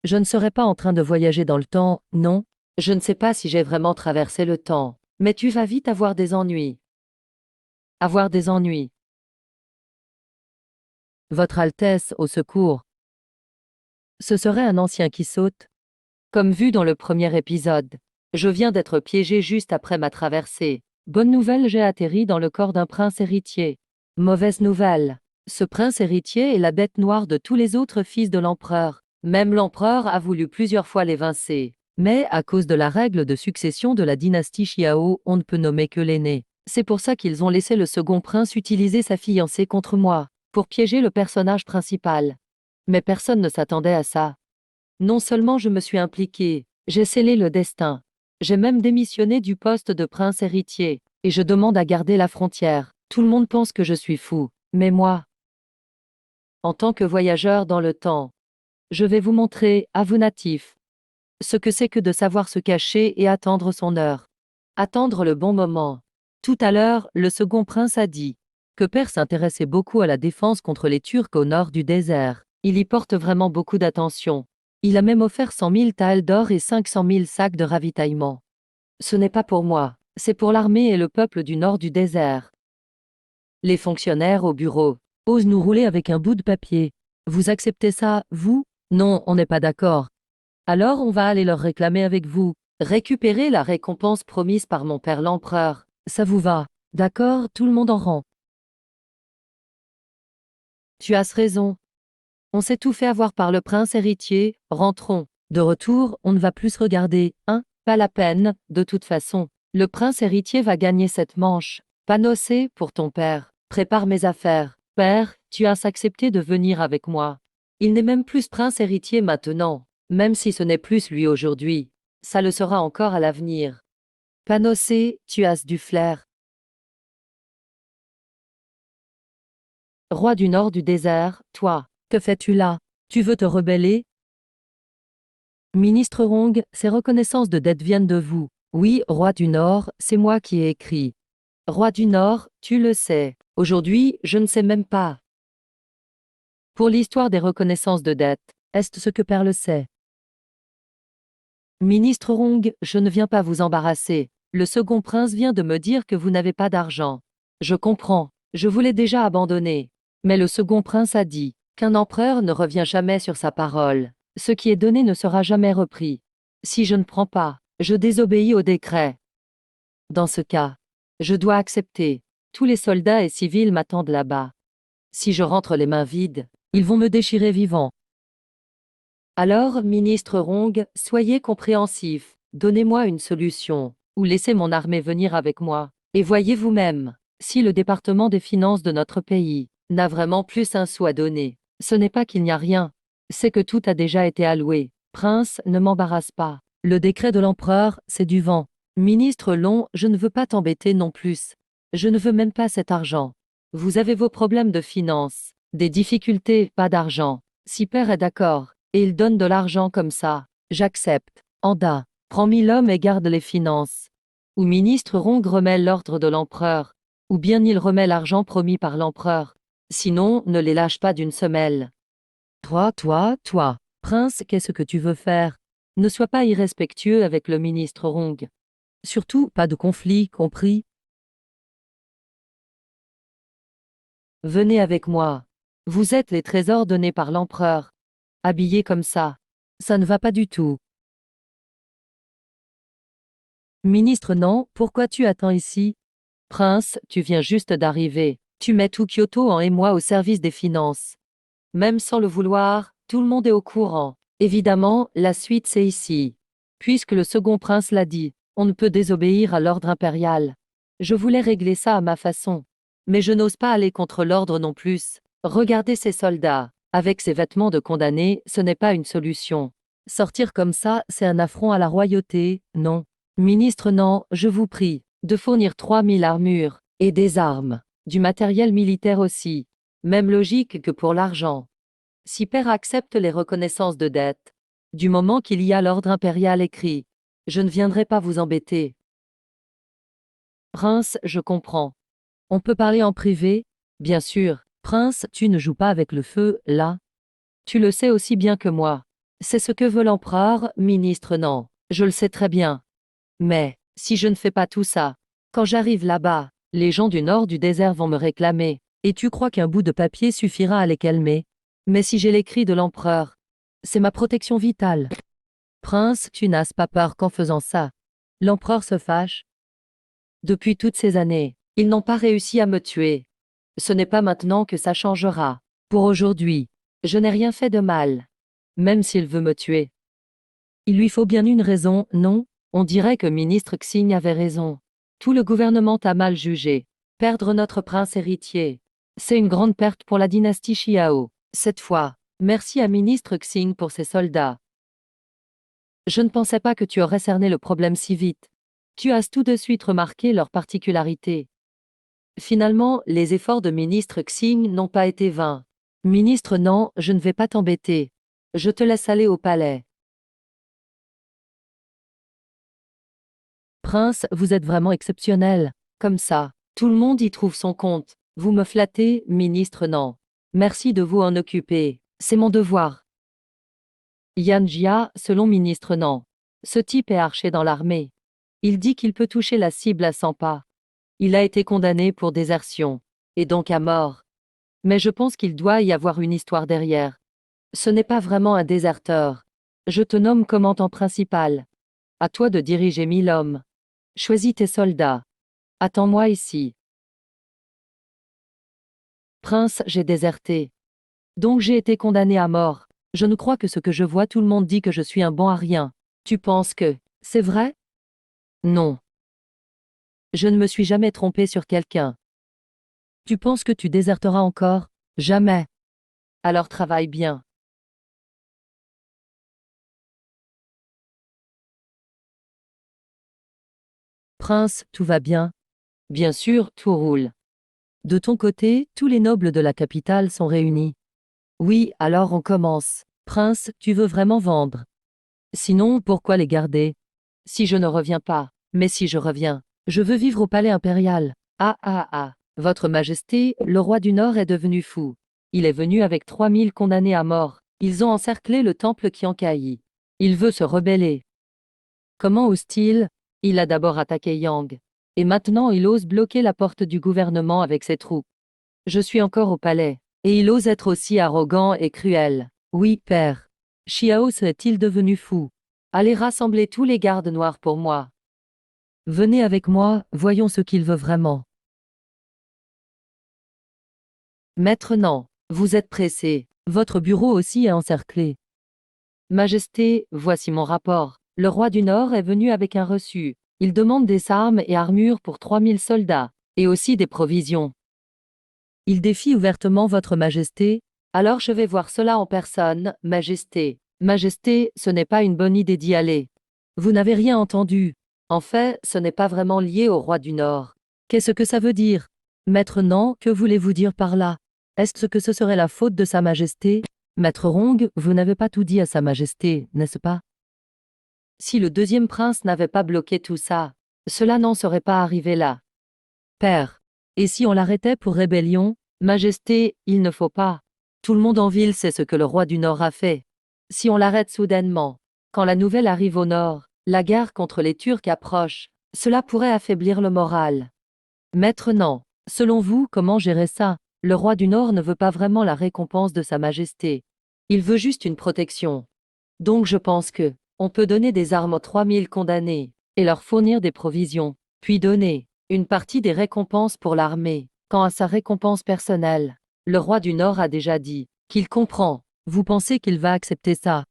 Je ne serai pas en train de voyager dans le temps, non. Je ne sais pas si j'ai vraiment traversé le temps, mais tu vas vite avoir des ennuis. Avoir des ennuis. Votre Altesse, au secours. Ce serait un ancien qui saute. Comme vu dans le premier épisode. Je viens d'être piégé juste après ma traversée. Bonne nouvelle, j'ai atterri dans le corps d'un prince héritier. Mauvaise nouvelle. Ce prince héritier est la bête noire de tous les autres fils de l'empereur. Même l'empereur a voulu plusieurs fois l'évincer. Mais, à cause de la règle de succession de la dynastie Xiao, on ne peut nommer que l'aîné. C'est pour ça qu'ils ont laissé le second prince utiliser sa fiancée contre moi, pour piéger le personnage principal. Mais personne ne s'attendait à ça. Non seulement je me suis impliqué, j'ai scellé le destin. J'ai même démissionné du poste de prince héritier, et je demande à garder la frontière. Tout le monde pense que je suis fou, mais moi, en tant que voyageur dans le temps, je vais vous montrer, à vous natifs, ce que c'est que de savoir se cacher et attendre son heure. Attendre le bon moment. Tout à l'heure, le second prince a dit que Père s'intéressait beaucoup à la défense contre les Turcs au nord du désert. Il y porte vraiment beaucoup d'attention. Il a même offert 100 000 talents d'or et 500 000 sacs de ravitaillement. Ce n'est pas pour moi, c'est pour l'armée et le peuple du nord du désert. Les fonctionnaires au bureau osent nous rouler avec un bout de papier. Vous acceptez ça, vous? Non, on n'est pas d'accord. Alors on va aller leur réclamer avec vous. Récupérer la récompense promise par mon père l'empereur. Ça vous va? D'accord, tout le monde en rang. Tu as raison. On s'est tout fait avoir par le prince héritier, rentrons. De retour, on ne va plus se regarder, hein? Pas la peine, de toute façon. Le prince héritier va gagner cette manche. Panossé, pour ton père. Prépare mes affaires. Père, tu as accepté de venir avec moi. Il n'est même plus prince héritier maintenant, même si ce n'est plus lui aujourd'hui. Ça le sera encore à l'avenir. Panossé, tu as du flair. Roi du nord du désert, toi, que fais-tu là? Tu veux te rebeller? Ministre Rong, ces reconnaissances de dette viennent de vous. Oui, roi du Nord, c'est moi qui ai écrit. Roi du Nord, tu le sais. Aujourd'hui, je ne sais même pas. Pour l'histoire des reconnaissances de dette, est-ce ce que Père le sait? Ministre Rong, je ne viens pas vous embarrasser. Le second prince vient de me dire que vous n'avez pas d'argent. Je comprends, je voulais déjà abandonner. Mais le second prince a dit qu'un empereur ne revient jamais sur sa parole. Ce qui est donné ne sera jamais repris. Si je ne prends pas, je désobéis au décret. Dans ce cas, je dois accepter. Tous les soldats et civils m'attendent là-bas. Si je rentre les mains vides, ils vont me déchirer vivant. Alors, ministre Rong, soyez compréhensif. Donnez-moi une solution, ou laissez mon armée venir avec moi. Et voyez vous-même, si le département des finances de notre pays n'a vraiment plus un sou à donner, ce n'est pas qu'il n'y a rien, c'est que tout a déjà été alloué. Prince, ne m'embarrasse pas. Le décret de l'empereur, c'est du vent. Ministre Long, je ne veux pas t'embêter non plus. Je ne veux même pas cet argent. Vous avez vos problèmes de finances, des difficultés, pas d'argent. Si père est d'accord, et il donne de l'argent comme ça, j'accepte. Anda, prends 1 000 hommes et garde les finances. Ou ministre Rong remet l'ordre de l'empereur, ou bien il remet l'argent promis par l'empereur. Sinon, ne les lâche pas d'une semelle. Toi, prince, qu'est-ce que tu veux faire? Ne sois pas irrespectueux avec le ministre Rong. Surtout, pas de conflit, compris? Venez avec moi. Vous êtes les trésors donnés par l'empereur. Habillés comme ça. Ça ne va pas du tout. Ministre non, pourquoi tu attends ici? Prince, tu viens juste d'arriver. Tu mets tout Kyoto en émoi au service des finances. Même sans le vouloir, tout le monde est au courant. Évidemment, la suite c'est ici. Puisque le second prince l'a dit, on ne peut désobéir à l'ordre impérial. Je voulais régler ça à ma façon. Mais je n'ose pas aller contre l'ordre non plus. Regardez ces soldats. Avec ces vêtements de condamnés, ce n'est pas une solution. Sortir comme ça, c'est un affront à la royauté, non. Ministre non, je vous prie, de fournir 3 000 armures, et des armes, du matériel militaire aussi. Même logique que pour l'argent. Si père accepte les reconnaissances de dette, du moment qu'il y a l'ordre impérial écrit, je ne viendrai pas vous embêter. Prince, je comprends. On peut parler en privé? Bien sûr. Prince, tu ne joues pas avec le feu, là? Tu le sais aussi bien que moi. C'est ce que veut l'empereur, ministre non. Je le sais très bien. Mais, si je ne fais pas tout ça, quand j'arrive là-bas, les gens du nord du désert vont me réclamer. Et tu crois qu'un bout de papier suffira à les calmer? Mais si j'ai l'écrit de l'empereur, c'est ma protection vitale. Prince, tu n'as pas peur qu'en faisant ça, l'empereur se fâche? Depuis toutes ces années, ils n'ont pas réussi à me tuer. Ce n'est pas maintenant que ça changera. Pour aujourd'hui, je n'ai rien fait de mal. Même s'il veut me tuer. Il lui faut bien une raison, non? On dirait que ministre Xing avait raison. Tout le gouvernement t'a mal jugé. Perdre notre prince héritier, c'est une grande perte pour la dynastie Xiao. Cette fois, merci à ministre Xing pour ses soldats. Je ne pensais pas que tu aurais cerné le problème si vite. Tu as tout de suite remarqué leurs particularités. Finalement, les efforts de ministre Xing n'ont pas été vains. Ministre non, je ne vais pas t'embêter. Je te laisse aller au palais. Prince, vous êtes vraiment exceptionnel. Comme ça, tout le monde y trouve son compte. Vous me flattez, ministre non. Merci de vous en occuper. C'est mon devoir. Yan Jia, selon ministre non. Ce type est archer dans l'armée. Il dit qu'il peut toucher la cible à 100 pas. Il a été condamné pour désertion, et donc à mort. Mais je pense qu'il doit y avoir une histoire derrière. Ce n'est pas vraiment un déserteur. Je te nomme commandant principal. À toi de diriger 1000 hommes. Choisis tes soldats. Attends-moi ici. Prince, j'ai déserté. Donc j'ai été condamné à mort. Je ne crois que ce que je vois, tout le monde dit que je suis un bon à rien. Tu penses que c'est vrai? Non. Je ne me suis jamais trompé sur quelqu'un. Tu penses que tu déserteras encore? Jamais. Alors travaille bien. Prince, tout va bien? Bien sûr, tout roule. De ton côté, tous les nobles de la capitale sont réunis. Oui, alors on commence. Prince, tu veux vraiment vendre? Sinon, pourquoi les garder? Si je ne reviens pas, mais si je reviens, je veux vivre au palais impérial. Ah ah ah, Votre Majesté, le roi du Nord est devenu fou. Il est venu avec 3000 condamnés à mort. Ils ont encerclé le temple Qiankai. Il veut se rebeller. Comment ose-t-il? Il a d'abord attaqué Yang. Et maintenant il ose bloquer la porte du gouvernement avec ses troupes. Je suis encore au palais. Et il ose être aussi arrogant et cruel. Oui, père. Xiao est-il devenu fou? Allez rassembler tous les gardes noirs pour moi. Venez avec moi, voyons ce qu'il veut vraiment. Maître non, vous êtes pressé. Votre bureau aussi est encerclé. Majesté, voici mon rapport. Le roi du Nord est venu avec un reçu. Il demande des armes et armures pour 3000 soldats, et aussi des provisions. Il défie ouvertement votre Majesté. Alors je vais voir cela en personne, Majesté. Majesté, ce n'est pas une bonne idée d'y aller. Vous n'avez rien entendu. En fait, ce n'est pas vraiment lié au roi du Nord. Qu'est-ce que ça veut dire? Maître non, que voulez-vous dire par là? Est-ce que ce serait la faute de Sa Majesté? Maître Rong, vous n'avez pas tout dit à Sa Majesté, n'est-ce pas? Si le deuxième prince n'avait pas bloqué tout ça, cela n'en serait pas arrivé là. Père, et si on l'arrêtait pour rébellion? Majesté, il ne faut pas. Tout le monde en ville sait ce que le roi du Nord a fait. Si on l'arrête soudainement, quand la nouvelle arrive au Nord, la guerre contre les Turcs approche, cela pourrait affaiblir le moral. Maître non. Selon vous, comment gérer ça? Le roi du Nord ne veut pas vraiment la récompense de Sa Majesté. Il veut juste une protection. Donc je pense que, on peut donner des armes aux 3000 condamnés, et leur fournir des provisions, puis donner une partie des récompenses pour l'armée. Quant à sa récompense personnelle, le roi du Nord a déjà dit qu'il comprend. Vous pensez qu'il va accepter ça?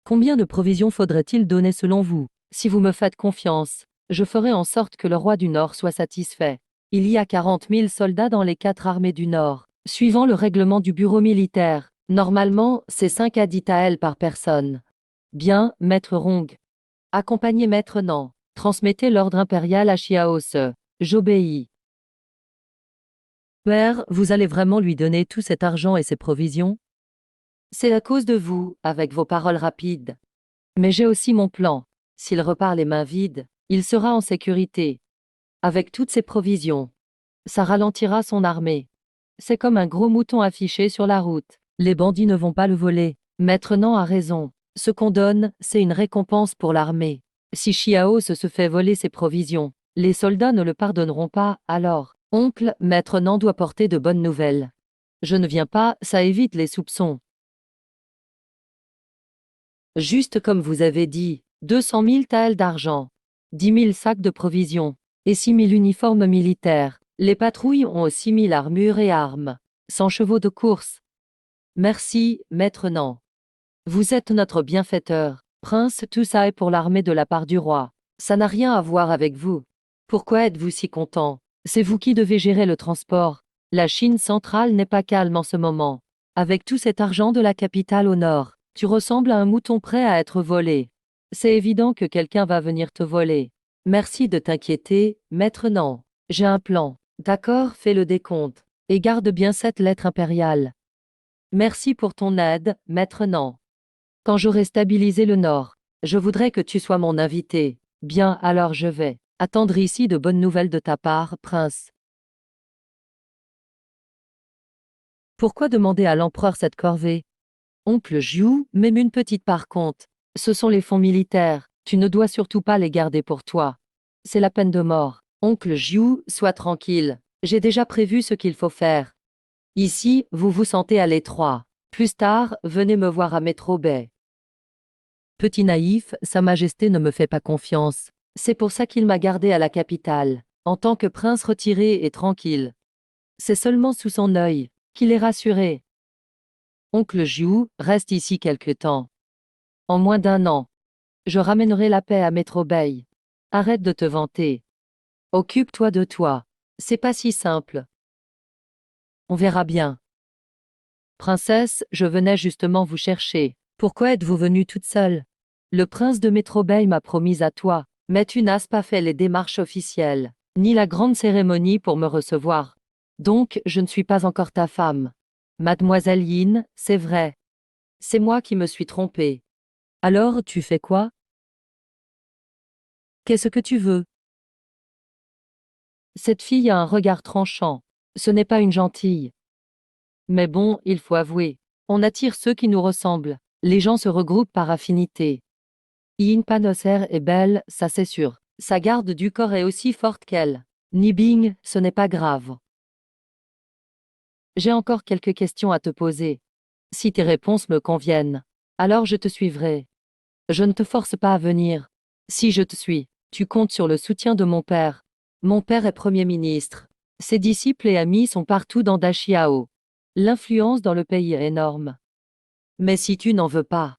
Combien de provisions faudrait-il donner selon vous? Si vous me faites confiance, je ferai en sorte que le roi du Nord soit satisfait. Il y a 40 000 soldats dans les 4 armées du Nord. Suivant le règlement du bureau militaire, normalement, c'est 5 aditaëls par personne. Bien, Maître Rong. Accompagnez Maître Nan. Transmettez l'ordre impérial à Xiaose. J'obéis. Père, vous allez vraiment lui donner tout cet argent et ces provisions? C'est à cause de vous, avec vos paroles rapides. Mais j'ai aussi mon plan. S'il repart les mains vides, il sera en sécurité. Avec toutes ces provisions, ça ralentira son armée. C'est comme un gros mouton affiché sur la route. Les bandits ne vont pas le voler. Maître Nan a raison. Ce qu'on donne, c'est une récompense pour l'armée. Si Chiao se fait voler ses provisions, les soldats ne le pardonneront pas, alors, oncle, maître Nan doit porter de bonnes nouvelles. Je ne viens pas, ça évite les soupçons. Juste comme vous avez dit, 200 000 taels d'argent, 10 000 sacs de provisions, et 6 000 uniformes militaires. Les patrouilles ont aussi 1000 armures et armes, 100 chevaux de course. Merci, maître Nan. Vous êtes notre bienfaiteur. Prince, tout ça est pour l'armée de la part du roi. Ça n'a rien à voir avec vous. Pourquoi êtes-vous si content? C'est vous qui devez gérer le transport. La Chine centrale n'est pas calme en ce moment. Avec tout cet argent de la capitale au nord, tu ressembles à un mouton prêt à être volé. C'est évident que quelqu'un va venir te voler. Merci de t'inquiéter, maître Nan. J'ai un plan. D'accord, fais le décompte. Et garde bien cette lettre impériale. Merci pour ton aide, maître Nan. Quand j'aurai stabilisé le nord, je voudrais que tu sois mon invité. Bien, alors je vais attendre ici de bonnes nouvelles de ta part, prince. Pourquoi demander à l'empereur cette corvée? Oncle Jiu, même une petite par contre. Ce sont les fonds militaires, tu ne dois surtout pas les garder pour toi. C'est la peine de mort. Oncle Jiu, sois tranquille. J'ai déjà prévu ce qu'il faut faire. Ici, vous vous sentez à l'étroit. Plus tard, venez me voir à Metro Bay. Petit naïf, Sa Majesté ne me fait pas confiance. C'est pour ça qu'il m'a gardé à la capitale, en tant que prince retiré et tranquille. C'est seulement sous son œil qu'il est rassuré. Oncle Jiu, reste ici quelque temps. En moins d'1 an, je ramènerai la paix à Metro Bay. Arrête de te vanter. Occupe-toi de toi. C'est pas si simple. On verra bien. Princesse, je venais justement vous chercher. Pourquoi êtes-vous venue toute seule? Le prince de Metro Bay m'a promis à toi, mais tu n'as pas fait les démarches officielles, ni la grande cérémonie pour me recevoir. Donc, je ne suis pas encore ta femme. Mademoiselle Yin, c'est vrai. C'est moi qui me suis trompée. Alors, tu fais quoi? Qu'est-ce que tu veux? Cette fille a un regard tranchant. Ce n'est pas une gentille. Mais bon, il faut avouer, on attire ceux qui nous ressemblent. Les gens se regroupent par affinité. Yin Panocer est belle, ça c'est sûr. Sa garde du corps est aussi forte qu'elle. Nibing, ce n'est pas grave. J'ai encore quelques questions à te poser. Si tes réponses me conviennent, alors je te suivrai. Je ne te force pas à venir. Si je te suis, tu comptes sur le soutien de mon père. Mon père est Premier ministre. Ses disciples et amis sont partout dans Dachiao. L'influence dans le pays est énorme. Mais si tu n'en veux pas,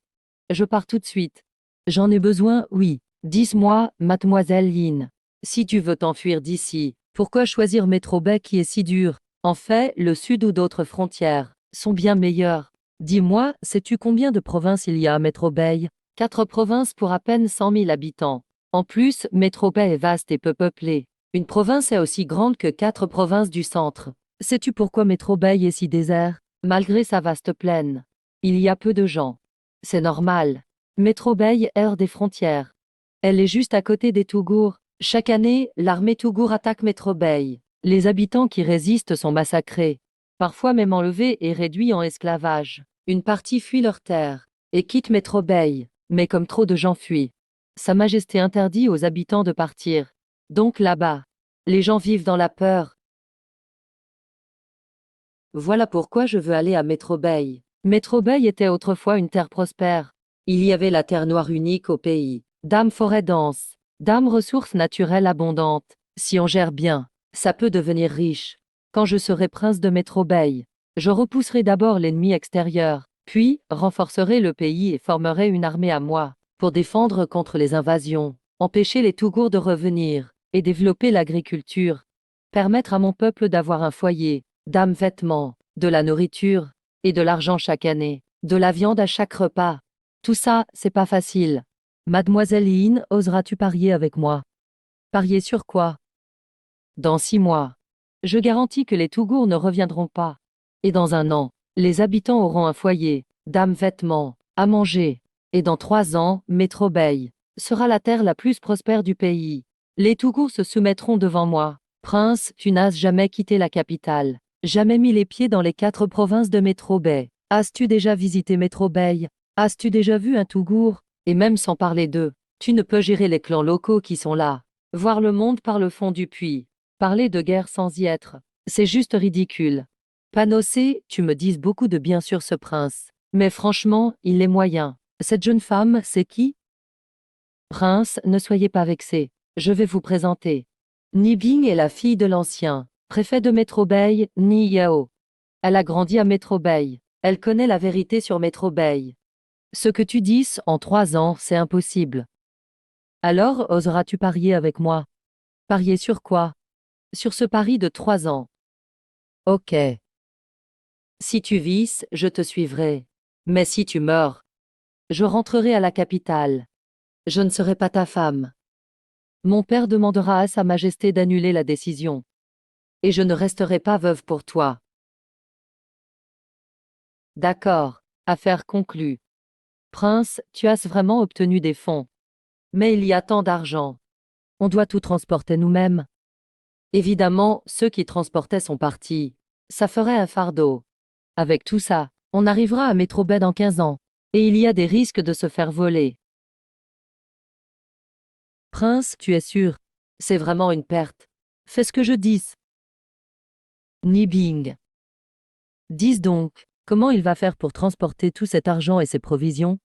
je pars tout de suite. J'en ai besoin, oui. Dis-moi, mademoiselle Yin. Si tu veux t'enfuir d'ici, pourquoi choisir Metro Bay qui est si dur? En fait, le sud ou d'autres frontières sont bien meilleures. Dis-moi, sais-tu combien de provinces il y a à Metro Bay? 4 provinces pour à peine 100 000 habitants. En plus, Metro Bay est vaste et peu peuplée. Une province est aussi grande que 4 provinces du centre. Sais-tu pourquoi Metro Bay est si désert? Malgré sa vaste plaine, il y a peu de gens. C'est normal. Metro Bay est hors des frontières. Elle est juste à côté des Tougours. Chaque année, l'armée Tougour attaque Metro Bay. Les habitants qui résistent sont massacrés, parfois même enlevés et réduits en esclavage. Une partie fuit leur terre et quitte Metro Bay, mais comme trop de gens fuient, Sa Majesté interdit aux habitants de partir. Donc là-bas, les gens vivent dans la peur. Voilà pourquoi je veux aller à Metro Bay. Metro Bay était autrefois une terre prospère. Il y avait la terre noire unique au pays. Dame forêt dense, dame ressources naturelles abondantes. Si on gère bien, ça peut devenir riche. Quand je serai prince de Metro Bay, je repousserai d'abord l'ennemi extérieur, puis renforcerai le pays et formerai une armée à moi, pour défendre contre les invasions, empêcher les Tougours de revenir, et développer l'agriculture. Permettre à mon peuple d'avoir un foyer, d'âmes vêtements, de la nourriture, et de l'argent chaque année, de la viande à chaque repas. Tout ça, c'est pas facile. Mademoiselle Yin, oseras-tu parier avec moi? Parier sur quoi? Dans 6 mois. Je garantis que les Tougours ne reviendront pas. Et dans 1 an, les habitants auront un foyer, d'âmes vêtements, à manger. Et dans 3 ans, Metro Bay sera la terre la plus prospère du pays. Les Tougours se soumettront devant moi. Prince, tu n'as jamais quitté la capitale, jamais mis les pieds dans les 4 provinces de Metro Bay. As-tu déjà visité Metro Bay? As-tu déjà vu un Tougour? Et même sans parler d'eux, tu ne peux gérer les clans locaux qui sont là. Voir le monde par le fond du puits. Parler de guerre sans y être. C'est juste ridicule. Panosé, tu me dises beaucoup de bien sur ce prince. Mais franchement, il est moyen. Cette jeune femme, c'est qui? Prince, ne soyez pas vexé. Je vais vous présenter. Nibing est la fille de l'ancien préfet de Metro Bay, Ni Yao. Elle a grandi à Metro Bay. Elle connaît la vérité sur Metro Bay. Ce que tu dis en 3 ans, c'est impossible. Alors, oseras-tu parier avec moi? Parier sur quoi? Sur ce pari de 3 ans. Ok. Si tu vis, je te suivrai. Mais si tu meurs, je rentrerai à la capitale. Je ne serai pas ta femme. Mon père demandera à Sa Majesté d'annuler la décision. Et je ne resterai pas veuve pour toi. D'accord. Affaire conclue. Prince, tu as vraiment obtenu des fonds. Mais il y a tant d'argent. On doit tout transporter nous-mêmes. Évidemment, ceux qui transportaient sont partis. Ça ferait un fardeau. Avec tout ça, on arrivera à Metro Bay dans 15 ans. Et il y a des risques de se faire voler. Prince, tu es sûr? C'est vraiment une perte. Fais ce que je dis. Nibing. Dis donc, comment il va faire pour transporter tout cet argent et ses provisions?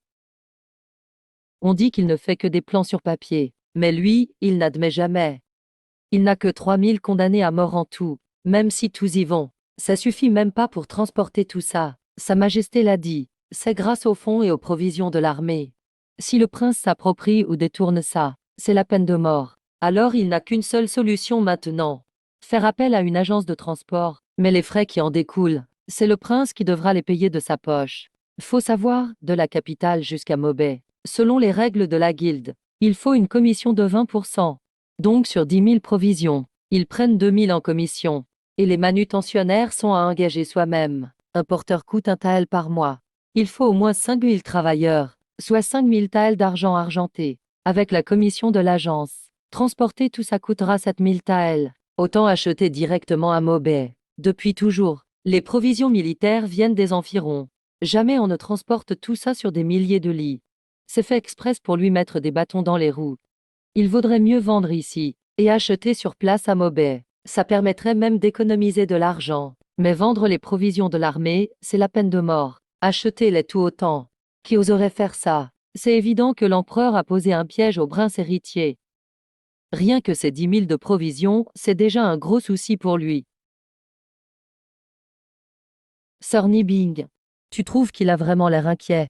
On dit qu'il ne fait que des plans sur papier, mais lui, il n'admet jamais. Il n'a que 3000 condamnés à mort en tout, même si tous y vont. Ça suffit même pas pour transporter tout ça. Sa Majesté l'a dit, c'est grâce aux fonds et aux provisions de l'armée. Si le prince s'approprie ou détourne ça, c'est la peine de mort. Alors il n'a qu'une seule solution maintenant. Faire appel à une agence de transport, mais les frais qui en découlent, c'est le prince qui devra les payer de sa poche. Faut savoir, de la capitale jusqu'à Mobay, selon les règles de la guilde, il faut une commission de 20%. Donc sur 10 000 provisions, ils prennent 2 000 en commission. Et les manutentionnaires sont à engager soi-même. Un porteur coûte un tael par mois. Il faut au moins 5 000 travailleurs, soit 5 000 taels d'argent argenté. Avec la commission de l'agence, transporter tout ça coûtera 7 000 taels. Autant acheter directement à Mobay. Depuis toujours, les provisions militaires viennent des environs. Jamais on ne transporte tout ça sur des milliers de lits. C'est fait exprès pour lui mettre des bâtons dans les roues. Il vaudrait mieux vendre ici et acheter sur place à Mobay. Ça permettrait même d'économiser de l'argent. Mais vendre les provisions de l'armée, c'est la peine de mort. Acheter-les tout autant. Qui oserait faire ça? C'est évident que l'empereur a posé un piège au prince héritier. Rien que ces 10 000 de provisions, c'est déjà un gros souci pour lui. Sir Nibing, tu trouves qu'il a vraiment l'air inquiet?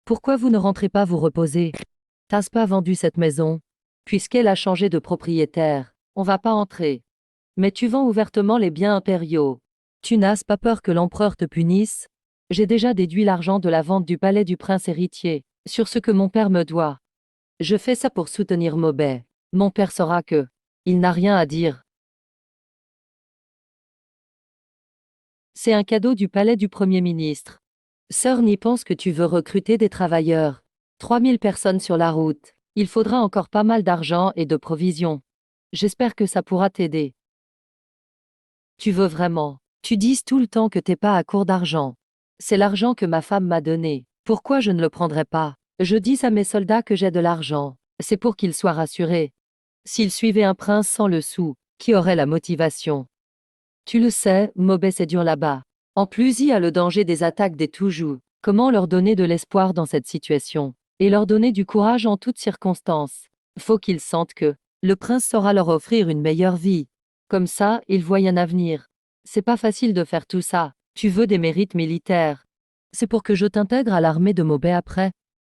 Pourquoi vous ne rentrez pas vous reposer? T'as pas vendu cette maison? Puisqu'elle a changé de propriétaire, on va pas entrer. Mais tu vends ouvertement les biens impériaux. Tu n'as pas peur que l'empereur te punisse? J'ai déjà déduit l'argent de la vente du palais du prince héritier, sur ce que mon père me doit. Je fais ça pour soutenir Mobay. Mon père saura que il n'a rien à dire. C'est un cadeau du palais du Premier ministre. Sœur Ni pense que tu veux recruter des travailleurs. 3000 personnes sur la route. Il faudra encore pas mal d'argent et de provisions. J'espère que ça pourra t'aider. Tu veux vraiment? Tu dis tout le temps que t'es pas à court d'argent. C'est l'argent que ma femme m'a donné. Pourquoi je ne le prendrais pas? Je dis à mes soldats que j'ai de l'argent. C'est pour qu'ils soient rassurés. S'ils suivaient un prince sans le sou, qui aurait la motivation? Tu le sais, Mobay c'est dur là-bas. En plus, il y a le danger des attaques des Toujou. Comment leur donner de l'espoir dans cette situation? Et leur donner du courage en toutes circonstances. Faut qu'ils sentent que le prince saura leur offrir une meilleure vie. Comme ça, ils voient un avenir. C'est pas facile de faire tout ça. Tu veux des mérites militaires. C'est pour que je t'intègre à l'armée de Mobay après.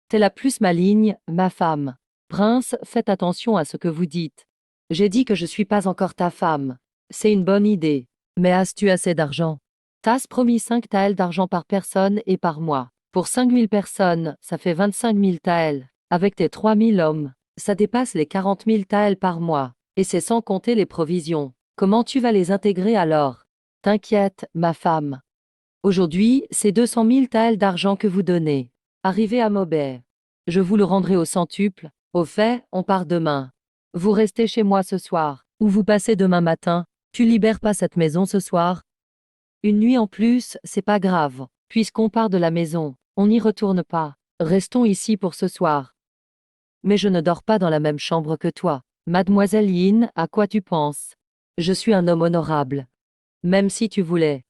T'es la plus maligne, ma femme. Prince, faites attention à ce que vous dites. J'ai dit que je suis pas encore ta femme. C'est une bonne idée. Mais as-tu assez d'argent? T'as promis 5 taels d'argent par personne et par mois. Pour 5 000 personnes, ça fait 25 000 taels. Avec tes 3 000 hommes, ça dépasse les 40 000 taels par mois. Et c'est sans compter les provisions. Comment tu vas les intégrer alors? T'inquiète, ma femme. Aujourd'hui, c'est 200 000 taels d'argent que vous donnez. Arrivez à Mobay. Je vous le rendrai au centuple. Au fait, on part demain. Vous restez chez moi ce soir. Ou vous passez demain matin. Tu libères pas cette maison ce soir? Une nuit en plus, c'est pas grave. Puisqu'on part de la maison, on n'y retourne pas. Restons ici pour ce soir. Mais je ne dors pas dans la même chambre que toi. Mademoiselle Yin, à quoi tu penses? Je suis un homme honorable. Même si tu voulais.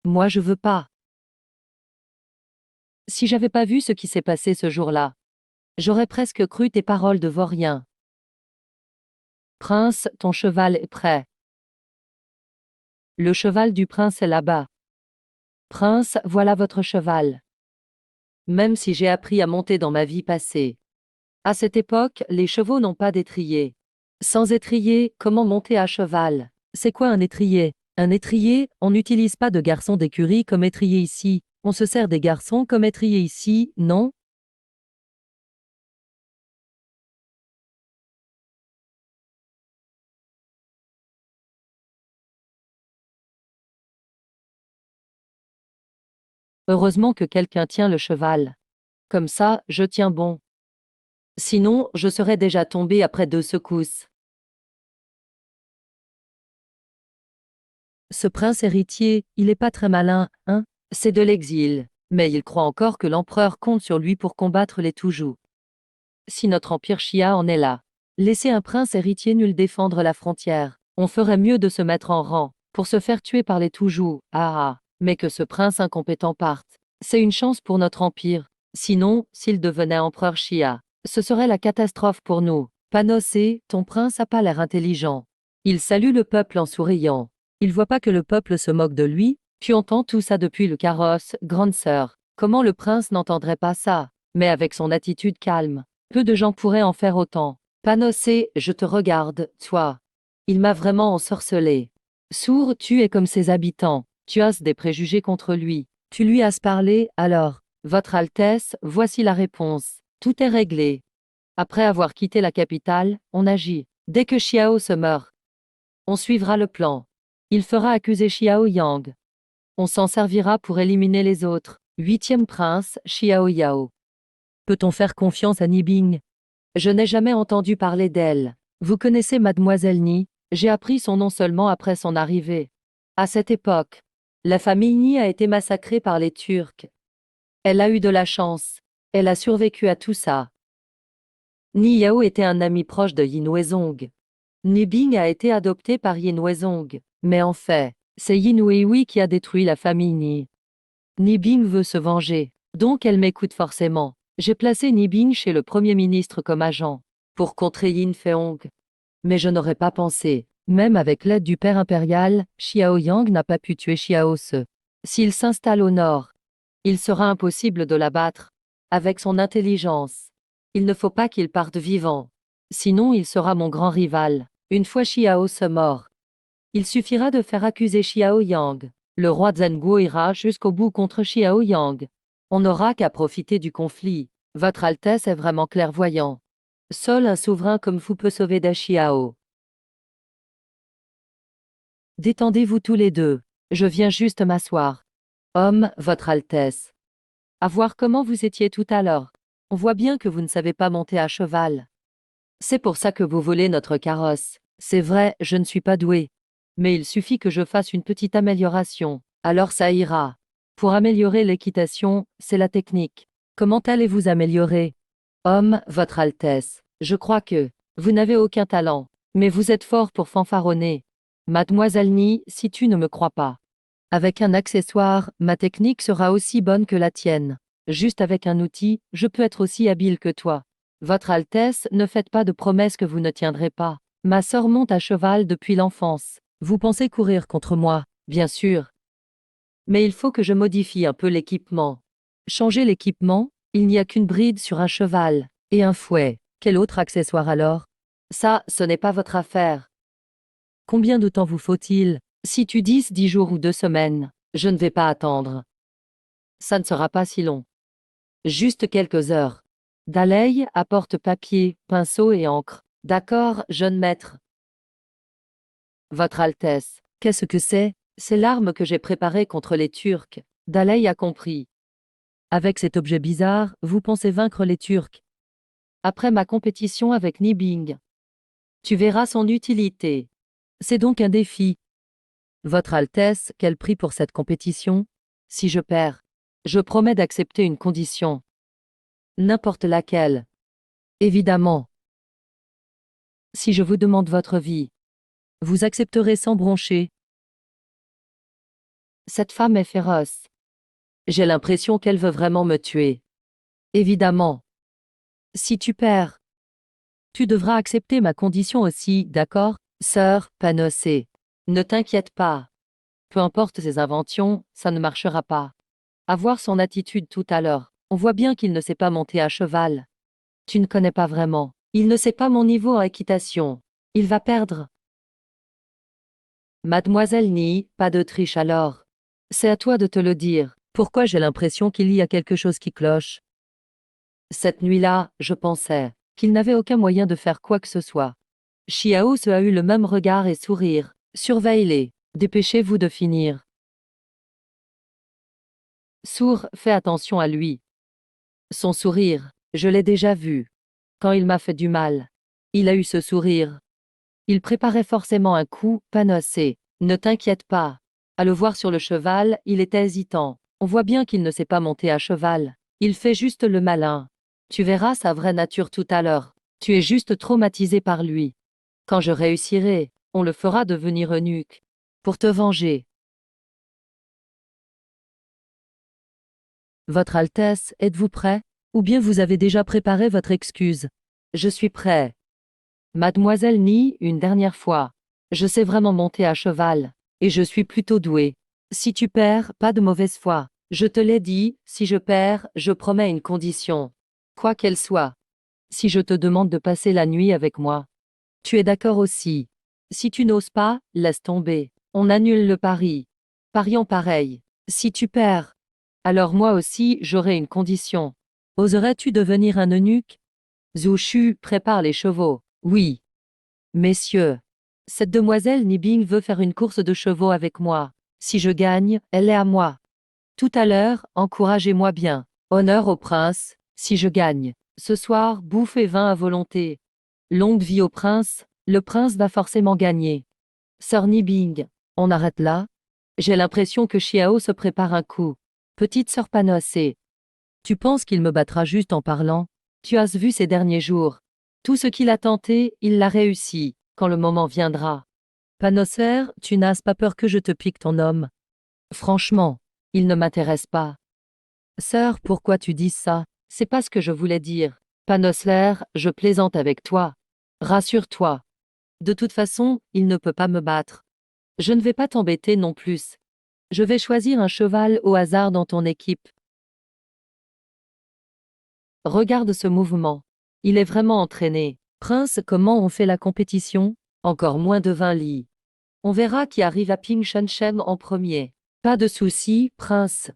Moi je veux pas. Si j'avais pas vu ce qui s'est passé ce jour-là, j'aurais presque cru tes paroles de vaurien. Prince, ton cheval est prêt. Le cheval du prince est là-bas. Prince, voilà votre cheval. Même si j'ai appris à monter dans ma vie passée. À cette époque, les chevaux n'ont pas d'étrier. Sans étrier, comment monter à cheval? C'est quoi un étrier? Un étrier, on n'utilise pas de garçons d'écurie comme étrier ici. On se sert des garçons comme étrier ici, non? Heureusement que quelqu'un tient le cheval. Comme ça, je tiens bon. Sinon, je serais déjà tombé après 2 secousses. Ce prince héritier, il est pas très malin, hein? C'est de l'exil. Mais il croit encore que l'empereur compte sur lui pour combattre les Toujou. Si notre empire Chia en est là. Laisser un prince héritier nul défendre la frontière. On ferait mieux de se mettre en rang, pour se faire tuer par les Toujou. Ah ah. Mais que ce prince incompétent parte. C'est une chance pour notre empire. Sinon, s'il devenait empereur Chia, ce serait la catastrophe pour nous. Panosé, ton prince a pas l'air intelligent. Il salue le peuple en souriant. Il voit pas que le peuple se moque de lui, tu entends tout ça depuis le carrosse, grande sœur. Comment le prince n'entendrait pas ça? Mais avec son attitude calme, peu de gens pourraient en faire autant. Panosé, je te regarde, toi. Il m'a vraiment ensorcelé. Sourd, tu es comme ses habitants. Tu as des préjugés contre lui. Tu lui as parlé, alors. Votre Altesse, voici la réponse. Tout est réglé. Après avoir quitté la capitale, on agit. Dès que Xiao se meurt, on suivra le plan. Il fera accuser Xiao Yang. On s'en servira pour éliminer les autres. Huitième prince, Xiao Yao. Peut-on faire confiance à Nibing? Je n'ai jamais entendu parler d'elle. Vous connaissez Mademoiselle Ni? J'ai appris son nom seulement après son arrivée. À cette époque, la famille Ni a été massacrée par les Turcs. Elle a eu de la chance. Elle a survécu à tout ça. Ni Yao était un ami proche de Yin Weizong. Ni Bing a été adopté par Yin Weizong. Mais en fait, c'est Yin Weiwei qui a détruit la famille Ni. Ni Bing veut se venger. Donc elle m'écoute forcément. J'ai placé Ni Bing chez le Premier ministre comme agent. Pour contrer Yin Feong. Mais je n'aurais pas pensé. Même avec l'aide du père impérial, Xiao Yang n'a pas pu tuer Xiao Se. S'il s'installe au nord, il sera impossible de l'abattre. Avec son intelligence. Il ne faut pas qu'il parte vivant. Sinon il sera mon grand rival. Une fois Xiao Se mort. Il suffira de faire accuser Xiao Yang. Le roi Zhenguo ira jusqu'au bout contre Xiao Yang. On n'aura qu'à profiter du conflit. Votre Altesse est vraiment clairvoyant. Seul un souverain comme vous peut sauver Da Xiao. Détendez-vous tous les deux. Je viens juste m'asseoir. Homme, Votre Altesse. À voir comment vous étiez tout à l'heure. On voit bien que vous ne savez pas monter à cheval. C'est pour ça que vous volez notre carrosse. C'est vrai, je ne suis pas doué. Mais il suffit que je fasse une petite amélioration. Alors ça ira. Pour améliorer l'équitation, c'est la technique. Comment allez-vous améliorer? Homme, Votre Altesse. Je crois que vous n'avez aucun talent. Mais vous êtes fort pour fanfaronner. Mademoiselle Ni, si tu ne me crois pas. Avec un accessoire, ma technique sera aussi bonne que la tienne. Juste avec un outil, je peux être aussi habile que toi. Votre Altesse, ne faites pas de promesses que vous ne tiendrez pas. Ma sœur monte à cheval depuis l'enfance. Vous pensez courir contre moi, bien sûr. Mais il faut que je modifie un peu l'équipement. Changer l'équipement? Il n'y a qu'une bride sur un cheval. Et un fouet. Quel autre accessoire alors? Ça, ce n'est pas votre affaire. Combien de temps vous faut-il? Si tu dis 10 jours ou 2 semaines, je ne vais pas attendre. Ça ne sera pas si long. Juste quelques heures. Daleï, apporte papier, pinceau et encre. D'accord, jeune maître. Votre Altesse, qu'est-ce que c'est? C'est l'arme que j'ai préparée contre les Turcs. Daleï a compris. Avec cet objet bizarre, vous pensez vaincre les Turcs. Après ma compétition avec Nibing. Tu verras son utilité. C'est donc un défi. Votre Altesse, quel prix pour cette compétition? Si je perds, je promets d'accepter une condition. N'importe laquelle. Évidemment. Si je vous demande votre vie, vous accepterez sans broncher. Cette femme est féroce. J'ai l'impression qu'elle veut vraiment me tuer. Évidemment. Si tu perds, tu devras accepter ma condition aussi, d'accord, sœur Panosé? Ne t'inquiète pas. Peu importe ses inventions, ça ne marchera pas. À voir son attitude tout à l'heure, on voit bien qu'il ne sait pas monter à cheval. Tu ne connais pas vraiment. Il ne sait pas mon niveau en équitation. Il va perdre. Mademoiselle Ni, pas de triche alors. C'est à toi de te le dire. Pourquoi j'ai l'impression qu'il y a quelque chose qui cloche? Cette nuit-là, je pensais qu'il n'avait aucun moyen de faire quoi que ce soit. Xiao se a eu le même regard et sourire. Surveille-les. Dépêchez-vous de finir. Sourd, fais attention à lui. Son sourire, je l'ai déjà vu. Quand il m'a fait du mal, il a eu ce sourire. Il préparait forcément un coup, Panossé. Ne t'inquiète pas. À le voir sur le cheval, il était hésitant. On voit bien qu'il ne sait pas monter à cheval. Il fait juste le malin. Tu verras sa vraie nature tout à l'heure. Tu es juste traumatisé par lui. Quand je réussirai, on le fera devenir eunuque. Pour te venger. Votre Altesse, êtes-vous prêt? Ou bien vous avez déjà préparé votre excuse? Je suis prêt. Mademoiselle Ni, une dernière fois. Je sais vraiment monter à cheval. Et je suis plutôt doué. Si tu perds, pas de mauvaise foi. Je te l'ai dit, si je perds, je promets une condition. Quoi qu'elle soit. Si je te demande de passer la nuit avec moi. Tu es d'accord aussi. Si tu n'oses pas, laisse tomber. On annule le pari. Parions pareil. Si tu perds, alors moi aussi j'aurai une condition. Oserais-tu devenir un eunuque? Zhu Shu prépare les chevaux. Oui. Messieurs, cette demoiselle Nibing veut faire une course de chevaux avec moi. Si je gagne, elle est à moi. Tout à l'heure, encouragez-moi bien. Honneur au prince, si je gagne. Ce soir, bouffe et vin à volonté. Longue vie au prince, le prince va forcément gagner. Sœur Nibing, on arrête là? J'ai l'impression que Xiao se prépare un coup. Petite sœur Panossé, tu penses qu'il me battra juste en parlant? Tu as vu ces derniers jours. Tout ce qu'il a tenté, il l'a réussi, quand le moment viendra. Panosser, tu n'as pas peur que je te pique ton homme? Franchement, il ne m'intéresse pas. Sœur, pourquoi tu dis ça? C'est pas ce que je voulais dire. Panosler, je plaisante avec toi. Rassure-toi. De toute façon, il ne peut pas me battre. Je ne vais pas t'embêter non plus. Je vais choisir un cheval au hasard dans ton équipe. Regarde ce mouvement. Il est vraiment entraîné. Prince, comment on fait la compétition? Encore moins de 20 lits. On verra qui arrive à Ping Shen en premier. Pas de souci, Prince.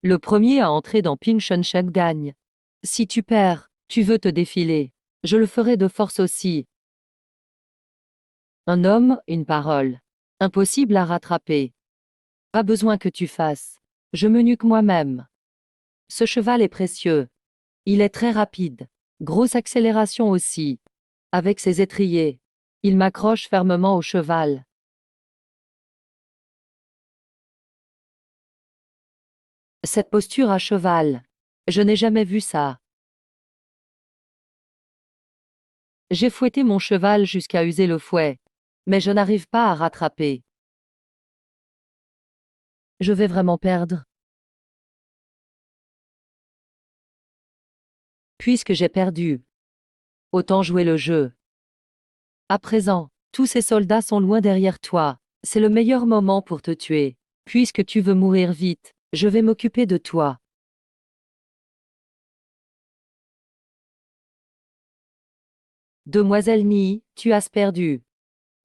Le premier à entrer dans Ping Shen gagne. Si tu perds, tu veux te défiler. Je le ferai de force aussi. Un homme, une parole. Impossible à rattraper. Pas besoin que tu fasses. Je me nuque moi-même. Ce cheval est précieux. Il est très rapide. Grosse accélération aussi. Avec ses étriers. Il m'accroche fermement au cheval. Cette posture à cheval. Je n'ai jamais vu ça. J'ai fouetté mon cheval jusqu'à user le fouet. Mais je n'arrive pas à rattraper. Je vais vraiment perdre. Puisque j'ai perdu. Autant jouer le jeu. À présent, tous ces soldats sont loin derrière toi. C'est le meilleur moment pour te tuer. Puisque tu veux mourir vite, je vais m'occuper de toi. Demoiselle Ni, tu as perdu.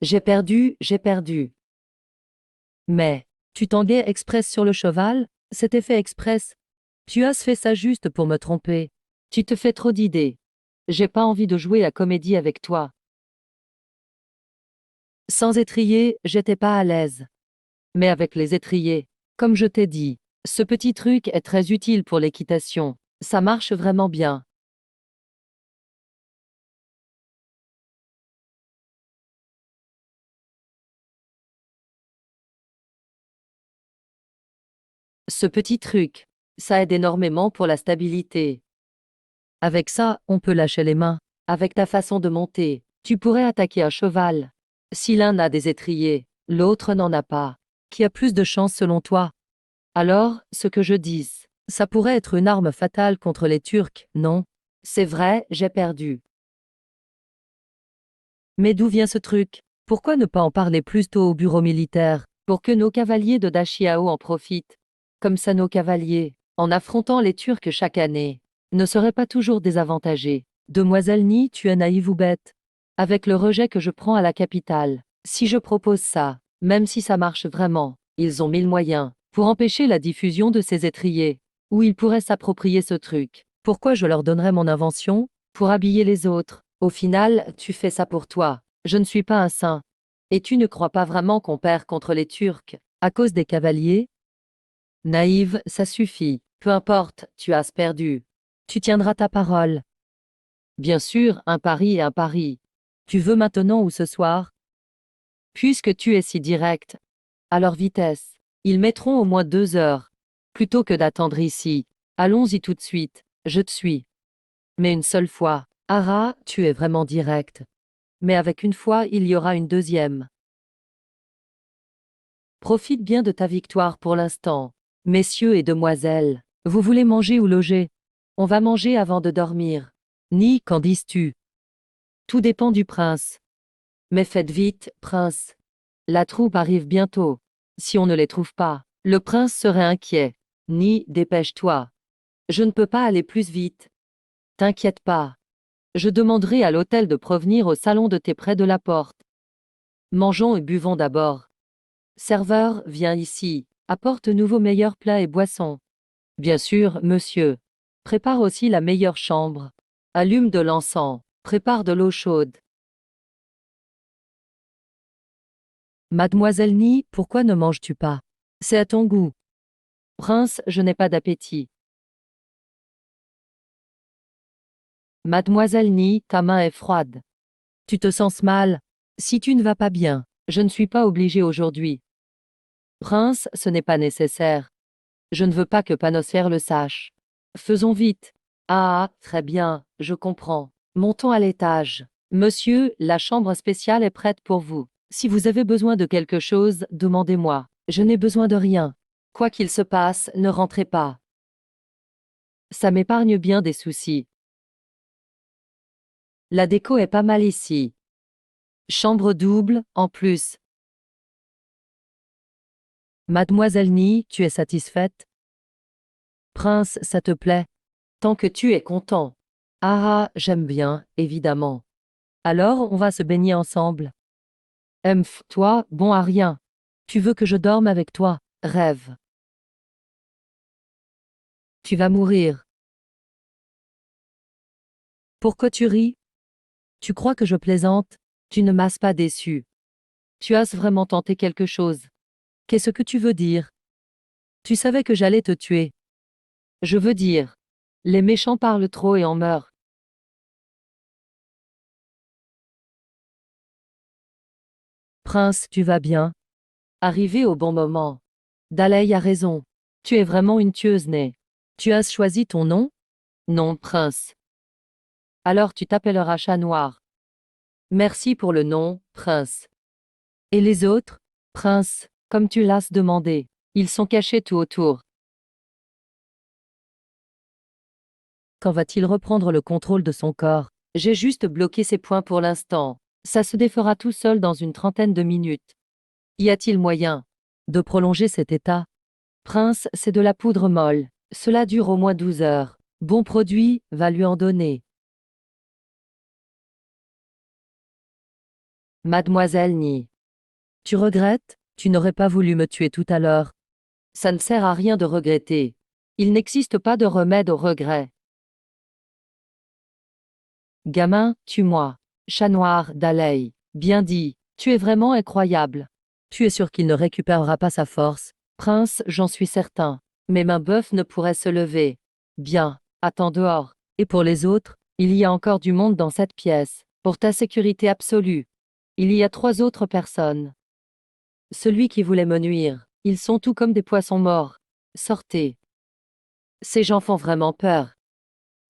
J'ai perdu, j'ai perdu. Mais, tu tanguais express sur le cheval? C'était fait express. Tu as fait ça juste pour me tromper. Tu te fais trop d'idées. J'ai pas envie de jouer la comédie avec toi. Sans étrier, j'étais pas à l'aise. Mais avec les étriers, comme je t'ai dit, ce petit truc est très utile pour l'équitation. Ça marche vraiment bien. Ce petit truc, ça aide énormément pour la stabilité. Avec ça, on peut lâcher les mains. Avec ta façon de monter, tu pourrais attaquer un cheval. Si l'un a des étriers, l'autre n'en a pas. Qui a plus de chance selon toi? Alors, ce que je dis, ça pourrait être une arme fatale contre les Turcs, non? C'est vrai, j'ai perdu. Mais d'où vient ce truc? Pourquoi ne pas en parler plus tôt au bureau militaire, pour que nos cavaliers de Dachiao en profitent? Comme ça nos cavaliers, en affrontant les Turcs chaque année, ne seraient pas toujours désavantagés. Demoiselle Ni, tu es naïve ou bête? Avec le rejet que je prends à la capitale, si je propose ça, même si ça marche vraiment, ils ont mille moyens pour empêcher la diffusion de ces étriers. Ou ils pourraient s'approprier ce truc. Pourquoi je leur donnerais mon invention? Pour habiller les autres. Au final, tu fais ça pour toi. Je ne suis pas un saint. Et tu ne crois pas vraiment qu'on perd contre les Turcs, à cause des cavaliers? Naïve, ça suffit. Peu importe, tu as perdu. Tu tiendras ta parole. Bien sûr, un pari est un pari. Tu veux maintenant ou ce soir? Puisque tu es si direct. À leur vitesse. Ils mettront au moins 2 heures. Plutôt que d'attendre ici. Allons-y tout de suite. Je te suis. Mais une seule fois. Ara, tu es vraiment direct. Mais avec une fois, il y aura une deuxième. Profite bien de ta victoire pour l'instant. Messieurs et demoiselles, vous voulez manger ou loger? On va manger avant de dormir. Ni, qu'en dis-tu? Tout dépend du prince. Mais faites vite, prince. La troupe arrive bientôt. Si on ne les trouve pas, le prince serait inquiet. Ni, dépêche-toi. Je ne peux pas aller plus vite. T'inquiète pas. Je demanderai à l'hôtel de provenir au salon de thé près de la porte. Mangeons et buvons d'abord. Serveur, viens ici. Apporte-nous vos meilleurs plats et boissons. Bien sûr, monsieur. Prépare aussi la meilleure chambre. Allume de l'encens. Prépare de l'eau chaude. Mademoiselle Ni, pourquoi ne manges-tu pas? C'est à ton goût. Prince, je n'ai pas d'appétit. Mademoiselle Ni, ta main est froide. Tu te sens mal? Si tu ne vas pas bien, je ne suis pas obligée aujourd'hui. Prince, ce n'est pas nécessaire. Je ne veux pas que Panosphère le sache. Faisons vite. Ah, très bien, je comprends. Montons à l'étage. Monsieur, la chambre spéciale est prête pour vous. Si vous avez besoin de quelque chose, demandez-moi. Je n'ai besoin de rien. Quoi qu'il se passe, ne rentrez pas. Ça m'épargne bien des soucis. La déco est pas mal ici. Chambre double, en plus. Mademoiselle Ni, tu es satisfaite? Prince, ça te plaît? Tant que tu es content. Ah, j'aime bien, évidemment. Alors, on va se baigner ensemble. Toi, bon à rien. Tu veux que je dorme avec toi? Rêve. Tu vas mourir. Pourquoi tu ris? Tu crois que je plaisante? Tu ne m'as pas déçu. Tu as vraiment tenté quelque chose. Qu'est-ce que tu veux dire? Tu savais que j'allais te tuer. Je veux dire, les méchants parlent trop et en meurent. Prince, tu vas bien? Arrivé au bon moment. Dalei a raison. Tu es vraiment une tueuse née. Tu as choisi ton nom? Non, prince. Alors tu t'appelleras Chat Noir. Merci pour le nom, prince. Et les autres? Prince, comme tu l'as demandé. Ils sont cachés tout autour. Quand va-t-il reprendre le contrôle de son corps? J'ai juste bloqué ses points pour l'instant. Ça se défera tout seul dans une trentaine de minutes. Y a-t-il moyen de prolonger cet état? Prince, c'est de la poudre molle. Cela dure au moins 12 heures. Bon produit, va lui en donner. Mademoiselle Ni. Tu regrettes? Tu n'aurais pas voulu me tuer tout à l'heure. Ça ne sert à rien de regretter. Il n'existe pas de remède au regret. Gamin, tue-moi. Chat noir, Dalei. Bien dit. Tu es vraiment incroyable. Tu es sûr qu'il ne récupérera pas sa force? Prince, j'en suis certain. Mais ma bœuf ne pourrait se lever. Bien, attends dehors. Et pour les autres, il y a encore du monde dans cette pièce. Pour ta sécurité absolue. Il y a 3 autres personnes. Celui qui voulait me nuire. Ils sont tout comme des poissons morts. Sortez. Ces gens font vraiment peur.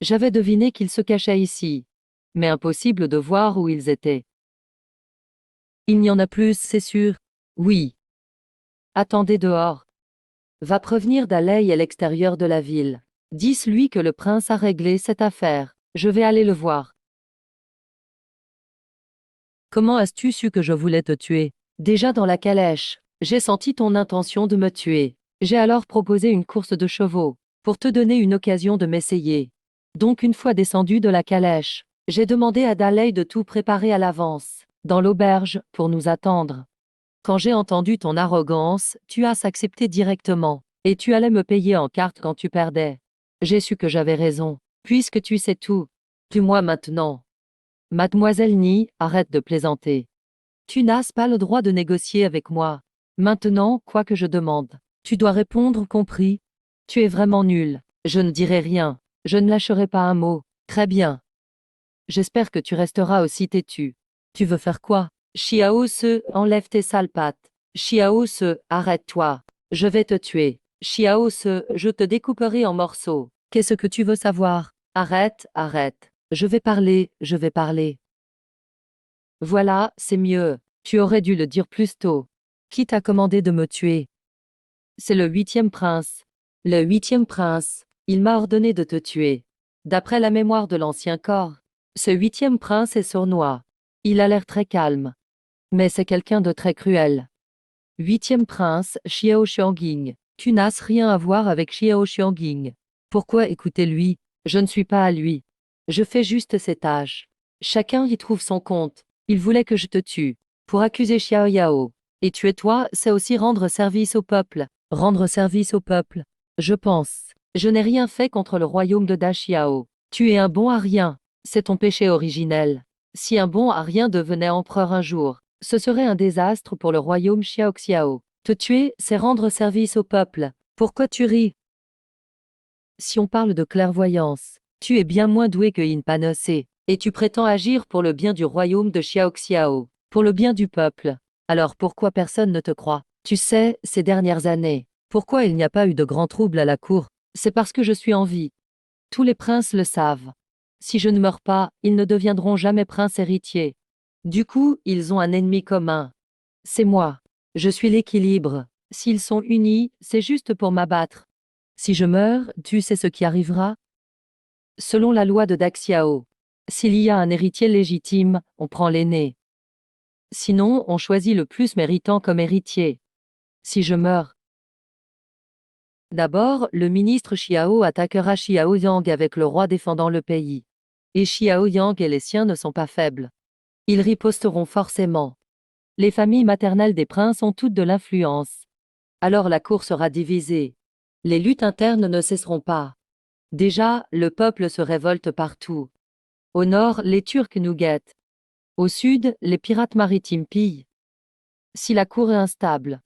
J'avais deviné qu'ils se cachaient ici. Mais impossible de voir où ils étaient. Il n'y en a plus, c'est sûr. Oui. Attendez dehors. Va prévenir Daley à l'extérieur de la ville. Dis-lui que le prince a réglé cette affaire. Je vais aller le voir. Comment as-tu su que je voulais te tuer? Déjà dans la calèche. J'ai senti ton intention de me tuer. J'ai alors proposé une course de chevaux, pour te donner une occasion de m'essayer. Donc une fois descendu de la calèche, j'ai demandé à Daley de tout préparer à l'avance, dans l'auberge, pour nous attendre. Quand j'ai entendu ton arrogance, tu as accepté directement, et tu allais me payer en carte quand tu perdais. J'ai su que j'avais raison, puisque tu sais tout. Tue-moi maintenant. Mademoiselle Ni, arrête de plaisanter. Tu n'as pas le droit de négocier avec moi. Maintenant, quoi que je demande, tu dois répondre compris. Tu es vraiment nul. Je ne dirai rien. Je ne lâcherai pas un mot. Très bien. J'espère que tu resteras aussi têtu. Tu veux faire quoi? Xiao Se, enlève tes sales pattes. Xiao Se, arrête-toi. Je vais te tuer. Xiao Se, je te découperai en morceaux. Qu'est-ce que tu veux savoir? Arrête, arrête. Je vais parler, je vais parler. Voilà, c'est mieux. Tu aurais dû le dire plus tôt. Qui t'a commandé de me tuer? C'est le 8e prince. Le 8e prince. Il m'a ordonné de te tuer. D'après la mémoire de l'ancien corps, ce 8e prince est sournois. Il a l'air très calme. Mais c'est quelqu'un de très cruel. 8e prince, Xiao Xiangying. Tu n'as rien à voir avec Xiao Xiangying. Pourquoi écouter lui? Je ne suis pas à lui. Je fais juste ses tâches. Chacun y trouve son compte. Il voulait que je te tue, pour accuser Xiao Yao. Et tuer toi, c'est aussi rendre service au peuple. Rendre service au peuple. Je pense. Je n'ai rien fait contre le royaume de Da Xiao. Tu es un bon à rien. C'est ton péché originel. Si un bon à rien devenait empereur un jour, ce serait un désastre pour le royaume Xiao. Te tuer, c'est rendre service au peuple. Pourquoi tu ris? Si on parle de clairvoyance, tu es bien moins doué que Yin Panosé, et tu prétends agir pour le bien du royaume de Xiao, pour le bien du peuple. Alors pourquoi personne ne te croit? Tu sais, ces dernières années, pourquoi il n'y a pas eu de grands troubles à la cour? C'est parce que je suis en vie. Tous les princes le savent. Si je ne meurs pas, ils ne deviendront jamais princes héritiers. Du coup, ils ont un ennemi commun. C'est moi. Je suis l'équilibre. S'ils sont unis, c'est juste pour m'abattre. Si je meurs, tu sais ce qui arrivera? Selon la loi de Daxiao, s'il y a un héritier légitime, on prend l'aîné. Sinon, on choisit le plus méritant comme héritier. Si je meurs, d'abord, le ministre Xiao attaquera Xiao Yang avec le roi défendant le pays. Et Xiao Yang et les siens ne sont pas faibles. Ils riposteront forcément. Les familles maternelles des princes ont toutes de l'influence. Alors la cour sera divisée. Les luttes internes ne cesseront pas. Déjà, le peuple se révolte partout. Au nord, les Turcs nous guettent. Au sud, les pirates maritimes pillent. Si la cour est instable,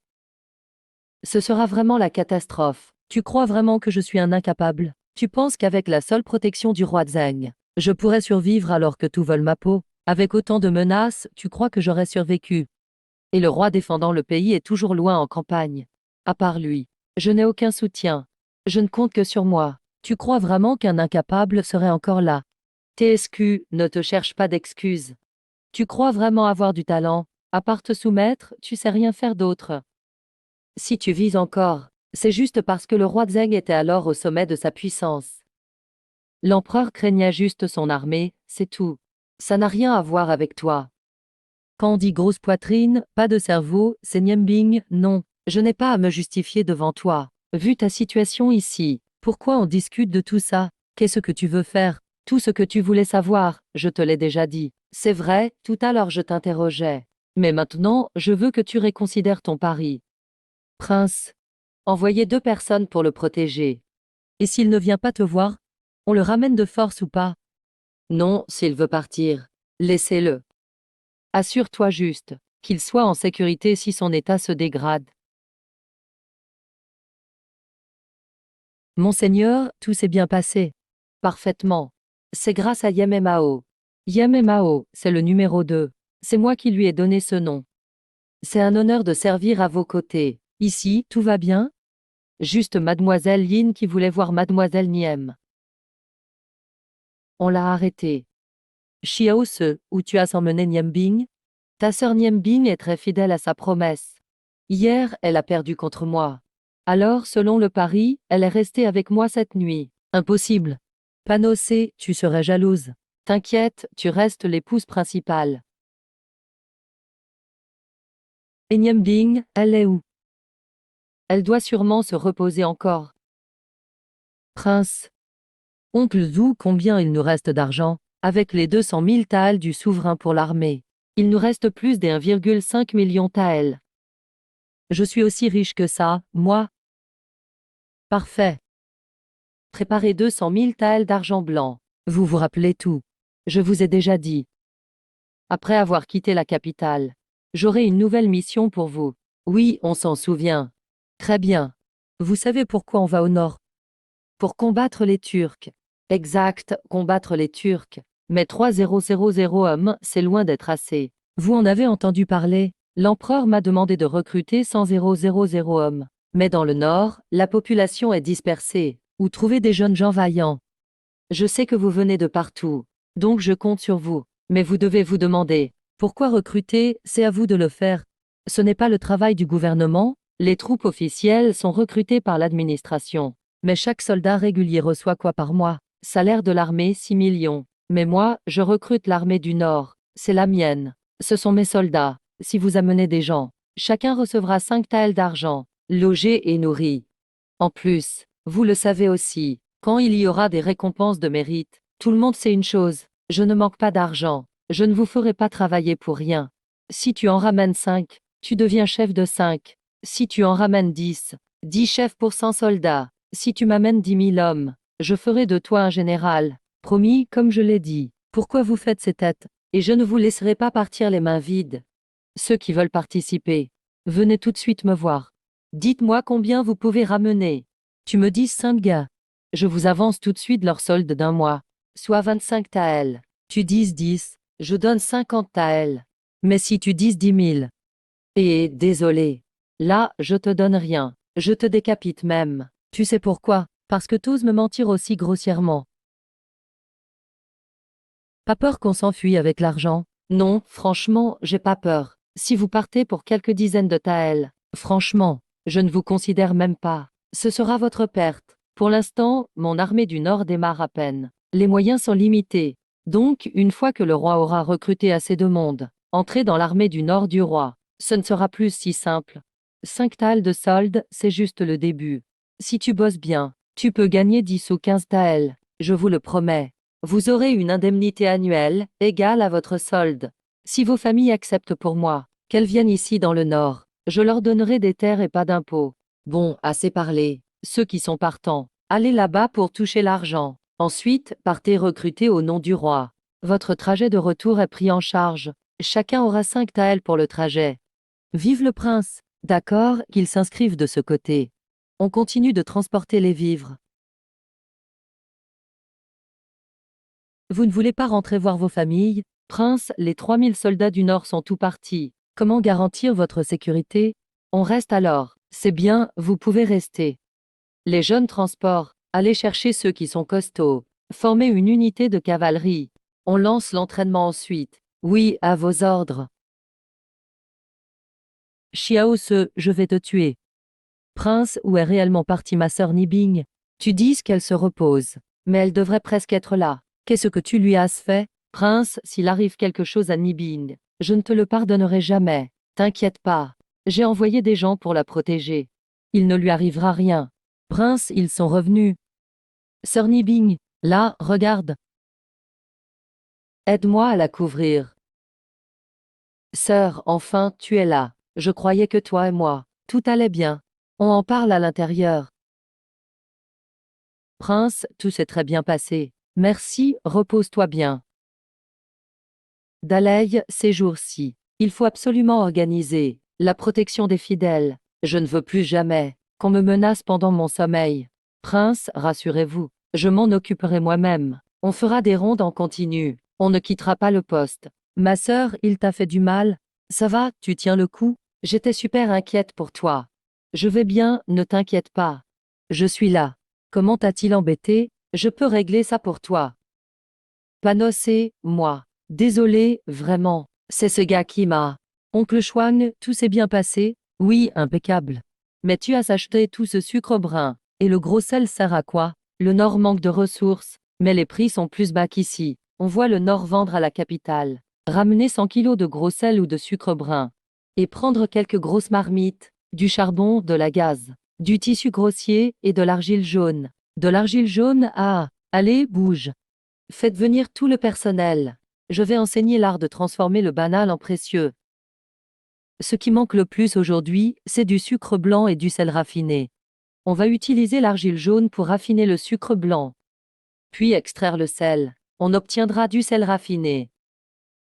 ce sera vraiment la catastrophe. Tu crois vraiment que je suis un incapable? Tu penses qu'avec la seule protection du roi Zheng, je pourrais survivre alors que tout vole ma peau? Avec autant de menaces, tu crois que j'aurais survécu? Et le roi défendant le pays est toujours loin en campagne. À part lui, je n'ai aucun soutien. Je ne compte que sur moi. Tu crois vraiment qu'un incapable serait encore là? TSQ, ne te cherche pas d'excuses. Tu crois vraiment avoir du talent? À part te soumettre, tu sais rien faire d'autre. Si tu vises encore, c'est juste parce que le roi Zheng était alors au sommet de sa puissance. L'empereur craignait juste son armée, c'est tout. Ça n'a rien à voir avec toi. Quand on dit grosse poitrine, pas de cerveau, c'est Niembing, non, je n'ai pas à me justifier devant toi. Vu ta situation ici, pourquoi on discute de tout ça? Qu'est-ce que tu veux faire? Tout ce que tu voulais savoir, je te l'ai déjà dit. C'est vrai, tout à l'heure je t'interrogeais. Mais maintenant, je veux que tu réconsidères ton pari. Prince, envoyez 2 personnes pour le protéger. Et s'il ne vient pas te voir, on le ramène de force ou pas? Non, s'il veut partir, laissez-le. Assure-toi juste qu'il soit en sécurité si son état se dégrade. Monseigneur, tout s'est bien passé. Parfaitement. C'est grâce à Yamemao. Yamemao, c'est le numéro 2. C'est moi qui lui ai donné ce nom. C'est un honneur de servir à vos côtés. Ici, tout va bien? Juste mademoiselle Yin qui voulait voir mademoiselle Niem. On l'a arrêtée. Xiao Se, où tu as emmené Niem Bing? Ta sœur Niem Bing est très fidèle à sa promesse. Hier, elle a perdu contre moi. Alors, selon le pari, elle est restée avec moi cette nuit. Impossible. Panocée, tu serais jalouse. T'inquiète, tu restes l'épouse principale. Et Niem Bing, elle est où? Elle doit sûrement se reposer encore. Prince. Oncle Zhou, combien il nous reste d'argent? Avec les 200 000 taels du souverain pour l'armée. Il nous reste plus des 1,5 million taels. Je suis aussi riche que ça, moi. Parfait. Préparez 200 000 taels d'argent blanc. Vous vous rappelez tout. Je vous ai déjà dit. Après avoir quitté la capitale, j'aurai une nouvelle mission pour vous. Oui, on s'en souvient. Très bien. Vous savez pourquoi on va au nord? Pour combattre les Turcs. Exact, combattre les Turcs. Mais 3000 hommes, c'est loin d'être assez. Vous en avez entendu parler? L'empereur m'a demandé de recruter 100 hommes. Mais dans le nord, la population est dispersée. Où trouver des jeunes gens vaillants? Je sais que vous venez de partout. Donc je compte sur vous. Mais vous devez vous demander, pourquoi recruter? C'est à vous de le faire. Ce n'est pas le travail du gouvernement. Les troupes officielles sont recrutées par l'administration. Mais chaque soldat régulier reçoit quoi par mois? Salaire de l'armée 6 millions. Mais moi, je recrute l'armée du Nord. C'est la mienne. Ce sont mes soldats. Si vous amenez des gens, chacun recevra 5 taels d'argent, logés et nourris. En plus, vous le savez aussi, quand il y aura des récompenses de mérite, tout le monde sait une chose, je ne manque pas d'argent. Je ne vous ferai pas travailler pour rien. Si tu en ramènes 5, tu deviens chef de 5. Si tu en ramènes 10, 10 chefs pour 100 soldats. Si tu m'amènes 10 000 hommes, je ferai de toi un général. Promis, comme je l'ai dit. Pourquoi vous faites ces têtes? Et je ne vous laisserai pas partir les mains vides. Ceux qui veulent participer, venez tout de suite me voir. Dites-moi combien vous pouvez ramener. Tu me dis 5 gars. Je vous avance tout de suite leur solde d'un mois, soit 25 taels. Tu dis 10, je donne 50 taels. Mais si tu dis 10 000. Et désolé. Là, je te donne rien. Je te décapite même. Tu sais pourquoi? Parce que t'oses me mentir aussi grossièrement. Pas peur qu'on s'enfuit avec l'argent? Non, franchement, j'ai pas peur. Si vous partez pour quelques dizaines de taels, franchement, je ne vous considère même pas. Ce sera votre perte. Pour l'instant, mon armée du Nord démarre à peine. Les moyens sont limités. Donc, une fois que le roi aura recruté assez de monde, entrez dans l'armée du Nord du roi. Ce ne sera plus si simple. 5 taels de solde, c'est juste le début. Si tu bosses bien, tu peux gagner 10 ou 15 taels, je vous le promets. Vous aurez une indemnité annuelle, égale à votre solde. Si vos familles acceptent pour moi, qu'elles viennent ici dans le Nord, je leur donnerai des terres et pas d'impôts. Bon, assez parlé. Ceux qui sont partants, allez là-bas pour toucher l'argent. Ensuite, partez recruter au nom du roi. Votre trajet de retour est pris en charge. Chacun aura 5 taels pour le trajet. Vive le prince! D'accord, qu'ils s'inscrivent de ce côté. On continue de transporter les vivres. Vous ne voulez pas rentrer voir vos familles? Prince, les 3000 soldats du Nord sont tout partis. Comment garantir votre sécurité? On reste alors. C'est bien, vous pouvez rester. Les jeunes transports, allez chercher ceux qui sont costauds. Formez une unité de cavalerie. On lance l'entraînement ensuite. Oui, à vos ordres. Xiao Se, je vais te tuer. Prince, où est réellement partie ma sœur Nibing? Tu dis qu'elle se repose. Mais elle devrait presque être là. Qu'est-ce que tu lui as fait? Prince, s'il arrive quelque chose à Nibing, je ne te le pardonnerai jamais. T'inquiète pas. J'ai envoyé des gens pour la protéger. Il ne lui arrivera rien. Prince, ils sont revenus. Sœur Nibing, là, regarde. Aide-moi à la couvrir. Sœur, enfin, tu es là. Je croyais que toi et moi, tout allait bien. On en parle à l'intérieur. Prince, tout s'est très bien passé. Merci, repose-toi bien. Dalaï, ces jours-ci, il faut absolument organiser la protection des fidèles. Je ne veux plus jamais qu'on me menace pendant mon sommeil. Prince, rassurez-vous, je m'en occuperai moi-même. On fera des rondes en continu. On ne quittera pas le poste. Ma sœur, il t'a fait du mal? Ça va, tu tiens le coup? J'étais super inquiète pour toi. Je vais bien, ne t'inquiète pas. Je suis là. Comment t'a-t-il embêté? Je peux régler ça pour toi. Panos et moi. Désolé, vraiment. C'est ce gars qui m'a. Oncle Chouang, tout s'est bien passé? Oui, impeccable. Mais tu as acheté tout ce sucre brun. Et le gros sel sert à quoi? Le Nord manque de ressources, mais les prix sont plus bas qu'ici. On voit le Nord vendre à la capitale. Ramener 100 kilos de gros sel ou de sucre brun. Et prendre quelques grosses marmites, du charbon, de la gaz, du tissu grossier et de l'argile jaune. De l'argile jaune, ah, allez, bouge. Faites venir tout le personnel. Je vais enseigner l'art de transformer le banal en précieux. Ce qui manque le plus aujourd'hui, c'est du sucre blanc et du sel raffiné. On va utiliser l'argile jaune pour raffiner le sucre blanc. Puis extraire le sel. On obtiendra du sel raffiné.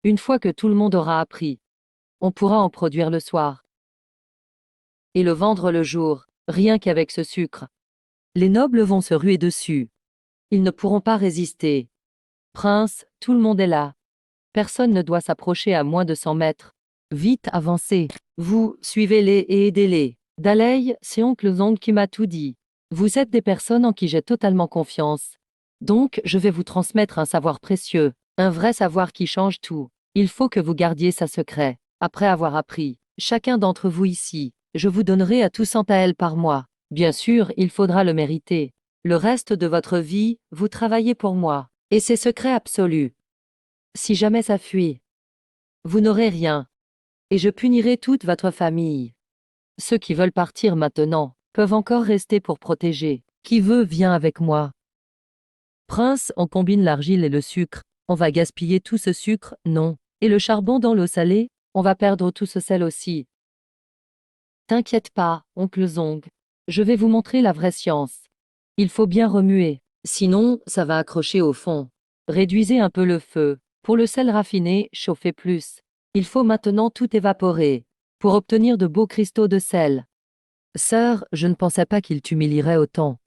Une fois que tout le monde aura appris, on pourra en produire le soir. Et le vendre le jour, rien qu'avec ce sucre. Les nobles vont se ruer dessus. Ils ne pourront pas résister. Prince, tout le monde est là. Personne ne doit s'approcher à moins de 100 mètres. Vite, avancez. Vous, suivez-les et aidez-les. Dalei, c'est oncle Zong qui m'a tout dit. Vous êtes des personnes en qui j'ai totalement confiance. Donc, je vais vous transmettre un savoir précieux, un vrai savoir qui change tout. Il faut que vous gardiez ça secret. Après avoir appris, chacun d'entre vous ici, je vous donnerai à tous 100 taels par mois. Bien sûr, il faudra le mériter. Le reste de votre vie, vous travaillez pour moi. Et c'est secret absolu. Si jamais ça fuit, vous n'aurez rien. Et je punirai toute votre famille. Ceux qui veulent partir maintenant peuvent encore rester pour protéger. Qui veut vient avec moi. Prince, on combine l'argile et le sucre. On va gaspiller tout ce sucre, non. Et le charbon dans l'eau salée, on va perdre tout ce sel aussi. T'inquiète pas, oncle Zong. Je vais vous montrer la vraie science. Il faut bien remuer, sinon ça va accrocher au fond. Réduisez un peu le feu. Pour le sel raffiné, chauffez plus. Il faut maintenant tout évaporer pour obtenir de beaux cristaux de sel. Sœur, je ne pensais pas qu'il t'humilierait autant.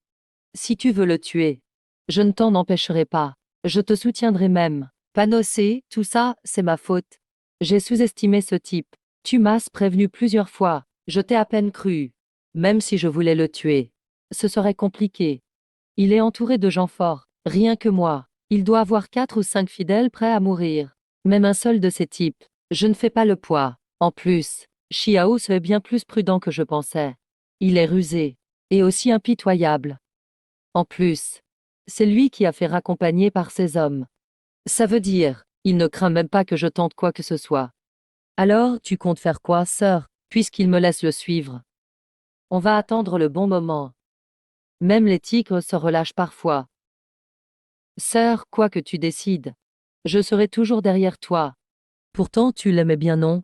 Si tu veux le tuer, je ne t'en empêcherai pas. Je te soutiendrai même. Panosser, tout ça, c'est ma faute. J'ai sous-estimé ce type. Tu m'as prévenu plusieurs fois. Je t'ai à peine cru. Même si je voulais le tuer, ce serait compliqué. Il est entouré de gens forts. Rien que moi. Il doit avoir 4 ou 5 fidèles prêts à mourir. Même un seul de ces types. Je ne fais pas le poids. En plus, Xiao est bien plus prudent que je pensais. Il est rusé. Et aussi impitoyable. En plus, c'est lui qui a fait raccompagner par ses hommes. Ça veut dire, il ne craint même pas que je tente quoi que ce soit. Alors, tu comptes faire quoi, sœur, puisqu'il me laisse le suivre? On va attendre le bon moment. Même les tigres se relâchent parfois. Sœur, quoi que tu décides, je serai toujours derrière toi. Pourtant tu l'aimais bien, non?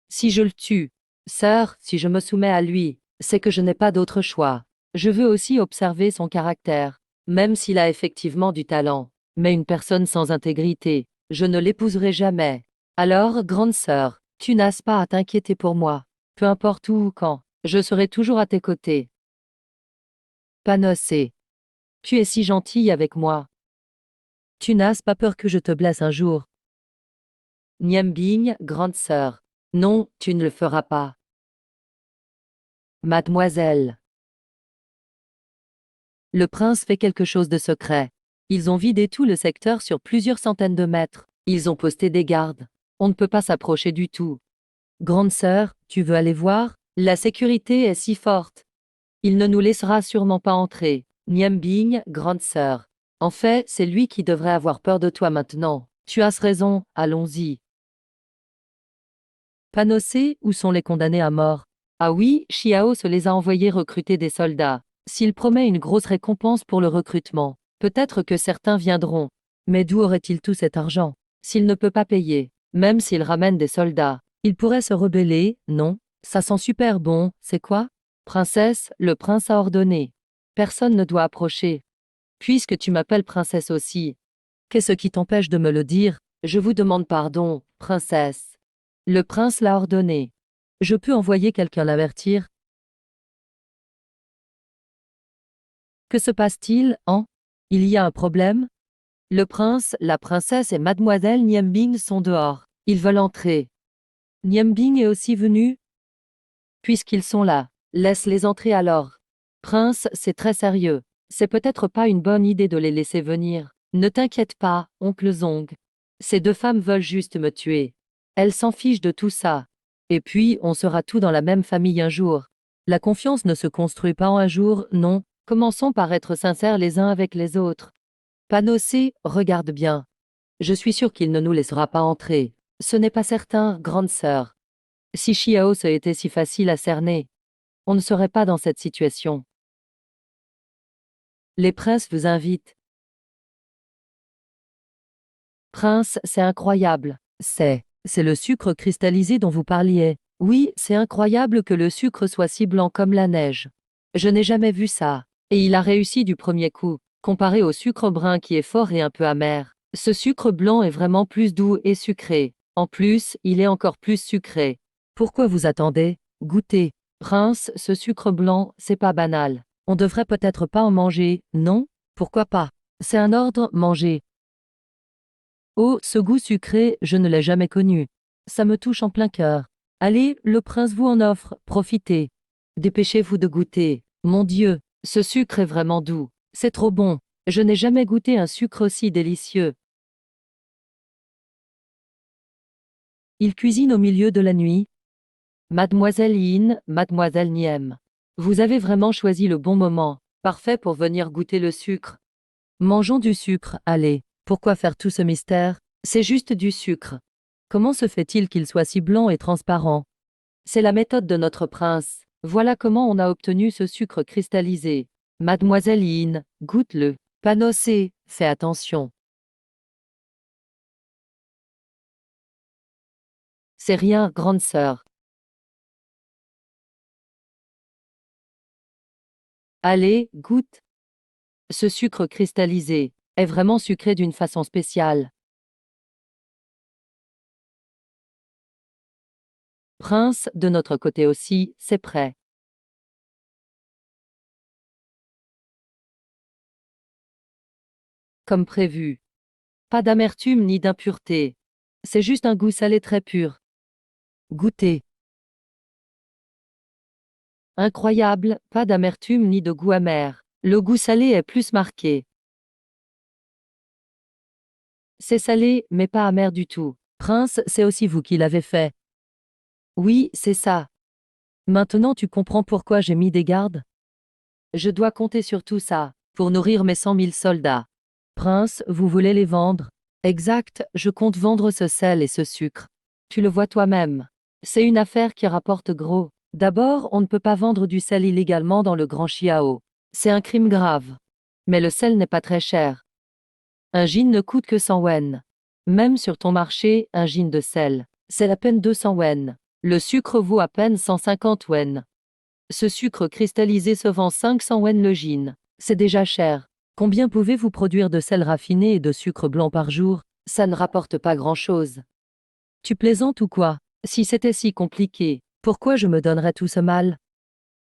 Si je le tue, sœur, si je me soumets à lui, c'est que je n'ai pas d'autre choix. Je veux aussi observer son caractère, même s'il a effectivement du talent. Mais une personne sans intégrité, je ne l'épouserai jamais. Alors, grande sœur, tu n'as pas à t'inquiéter pour moi. Peu importe où ou quand, je serai toujours à tes côtés. Panos, tu es si gentille avec moi. Tu n'as pas peur que je te blesse un jour. Niembing, grande sœur. Non, tu ne le feras pas. Mademoiselle. Le prince fait quelque chose de secret. Ils ont vidé tout le secteur sur plusieurs centaines de mètres. Ils ont posté des gardes. On ne peut pas s'approcher du tout. Grande sœur, tu veux aller voir? La sécurité est si forte. Il ne nous laissera sûrement pas entrer. Niembing, grande sœur. En fait, c'est lui qui devrait avoir peur de toi maintenant. Tu as raison, allons-y. Panosé, où sont les condamnés à mort? Ah oui, Xiao se les a envoyés recruter des soldats. S'il promet une grosse récompense pour le recrutement, peut-être que certains viendront. Mais d'où aurait-il tout cet argent? S'il ne peut pas payer, même s'il ramène des soldats, il pourrait se rebeller, non? Ça sent super bon, c'est quoi? Princesse, le prince a ordonné. Personne ne doit approcher. Puisque tu m'appelles princesse aussi. Qu'est-ce qui t'empêche de me le dire? Je vous demande pardon, princesse. Le prince l'a ordonné. Je peux envoyer quelqu'un l'avertir? Que se passe-t-il, hein? Il y a un problème? Le prince, la princesse et mademoiselle Niembing sont dehors. Ils veulent entrer. Niembing est aussi venu? Puisqu'ils sont là, laisse-les entrer alors. Prince, c'est très sérieux. C'est peut-être pas une bonne idée de les laisser venir. Ne t'inquiète pas, oncle Zong. Ces deux femmes veulent juste me tuer. Elles s'en fichent de tout ça. Et puis, on sera tous dans la même famille un jour. La confiance ne se construit pas en un jour, non. Commençons par être sincères les uns avec les autres. Panocé, regarde bien. Je suis sûr qu'il ne nous laissera pas entrer. Ce n'est pas certain, grande sœur. Si Xiao se était si facile à cerner, on ne serait pas dans cette situation. Les princes vous invitent. Prince, c'est incroyable. C'est le sucre cristallisé dont vous parliez. Oui, c'est incroyable que le sucre soit si blanc comme la neige. Je n'ai jamais vu ça. Et il a réussi du premier coup. Comparé au sucre brun qui est fort et un peu amer, ce sucre blanc est vraiment plus doux et sucré. En plus, il est encore plus sucré. Pourquoi vous attendez? Goûtez. Prince, ce sucre blanc, c'est pas banal. On devrait peut-être pas en manger, non? Pourquoi pas? C'est un ordre, manger. Oh, ce goût sucré, je ne l'ai jamais connu. Ça me touche en plein cœur. Allez, le prince vous en offre, profitez. Dépêchez-vous de goûter. Mon Dieu, ce sucre est vraiment doux. C'est trop bon. Je n'ai jamais goûté un sucre aussi délicieux. Il cuisine au milieu de la nuit. Mademoiselle Yin, Mademoiselle Niem. Vous avez vraiment choisi le bon moment. Parfait pour venir goûter le sucre. Mangeons du sucre, allez. Pourquoi faire tout ce mystère? C'est juste du sucre. Comment se fait-il qu'il soit si blanc et transparent? C'est la méthode de notre prince. Voilà comment on a obtenu ce sucre cristallisé. Mademoiselle Yin, goûte-le. Panocé, fais attention. C'est rien, grande sœur. Allez, goûte. Ce sucre cristallisé est vraiment sucré d'une façon spéciale. Prince, de notre côté aussi, c'est prêt. Comme prévu. Pas d'amertume ni d'impureté. C'est juste un goût salé très pur. Goûtez. Incroyable, pas d'amertume ni de goût amer. Le goût salé est plus marqué. C'est salé, mais pas amer du tout. Prince, c'est aussi vous qui l'avez fait. Oui, c'est ça. Maintenant tu comprends pourquoi j'ai mis des gardes? Je dois compter sur tout ça, pour nourrir mes 100 000 soldats. Prince, vous voulez les vendre? Exact, je compte vendre ce sel et ce sucre. Tu le vois toi-même. C'est une affaire qui rapporte gros. D'abord, on ne peut pas vendre du sel illégalement dans le Grand Chiao. C'est un crime grave. Mais le sel n'est pas très cher. Un jean ne coûte que 100 wen. Même sur ton marché, un jean de sel, c'est à peine 200 wen. Le sucre vaut à peine 150 wen. Ce sucre cristallisé se vend 500 wen le jean. C'est déjà cher. Combien pouvez-vous produire de sel raffiné et de sucre blanc par jour? Ça ne rapporte pas grand-chose. Tu plaisantes ou quoi? Si c'était si compliqué, pourquoi je me donnerais tout ce mal?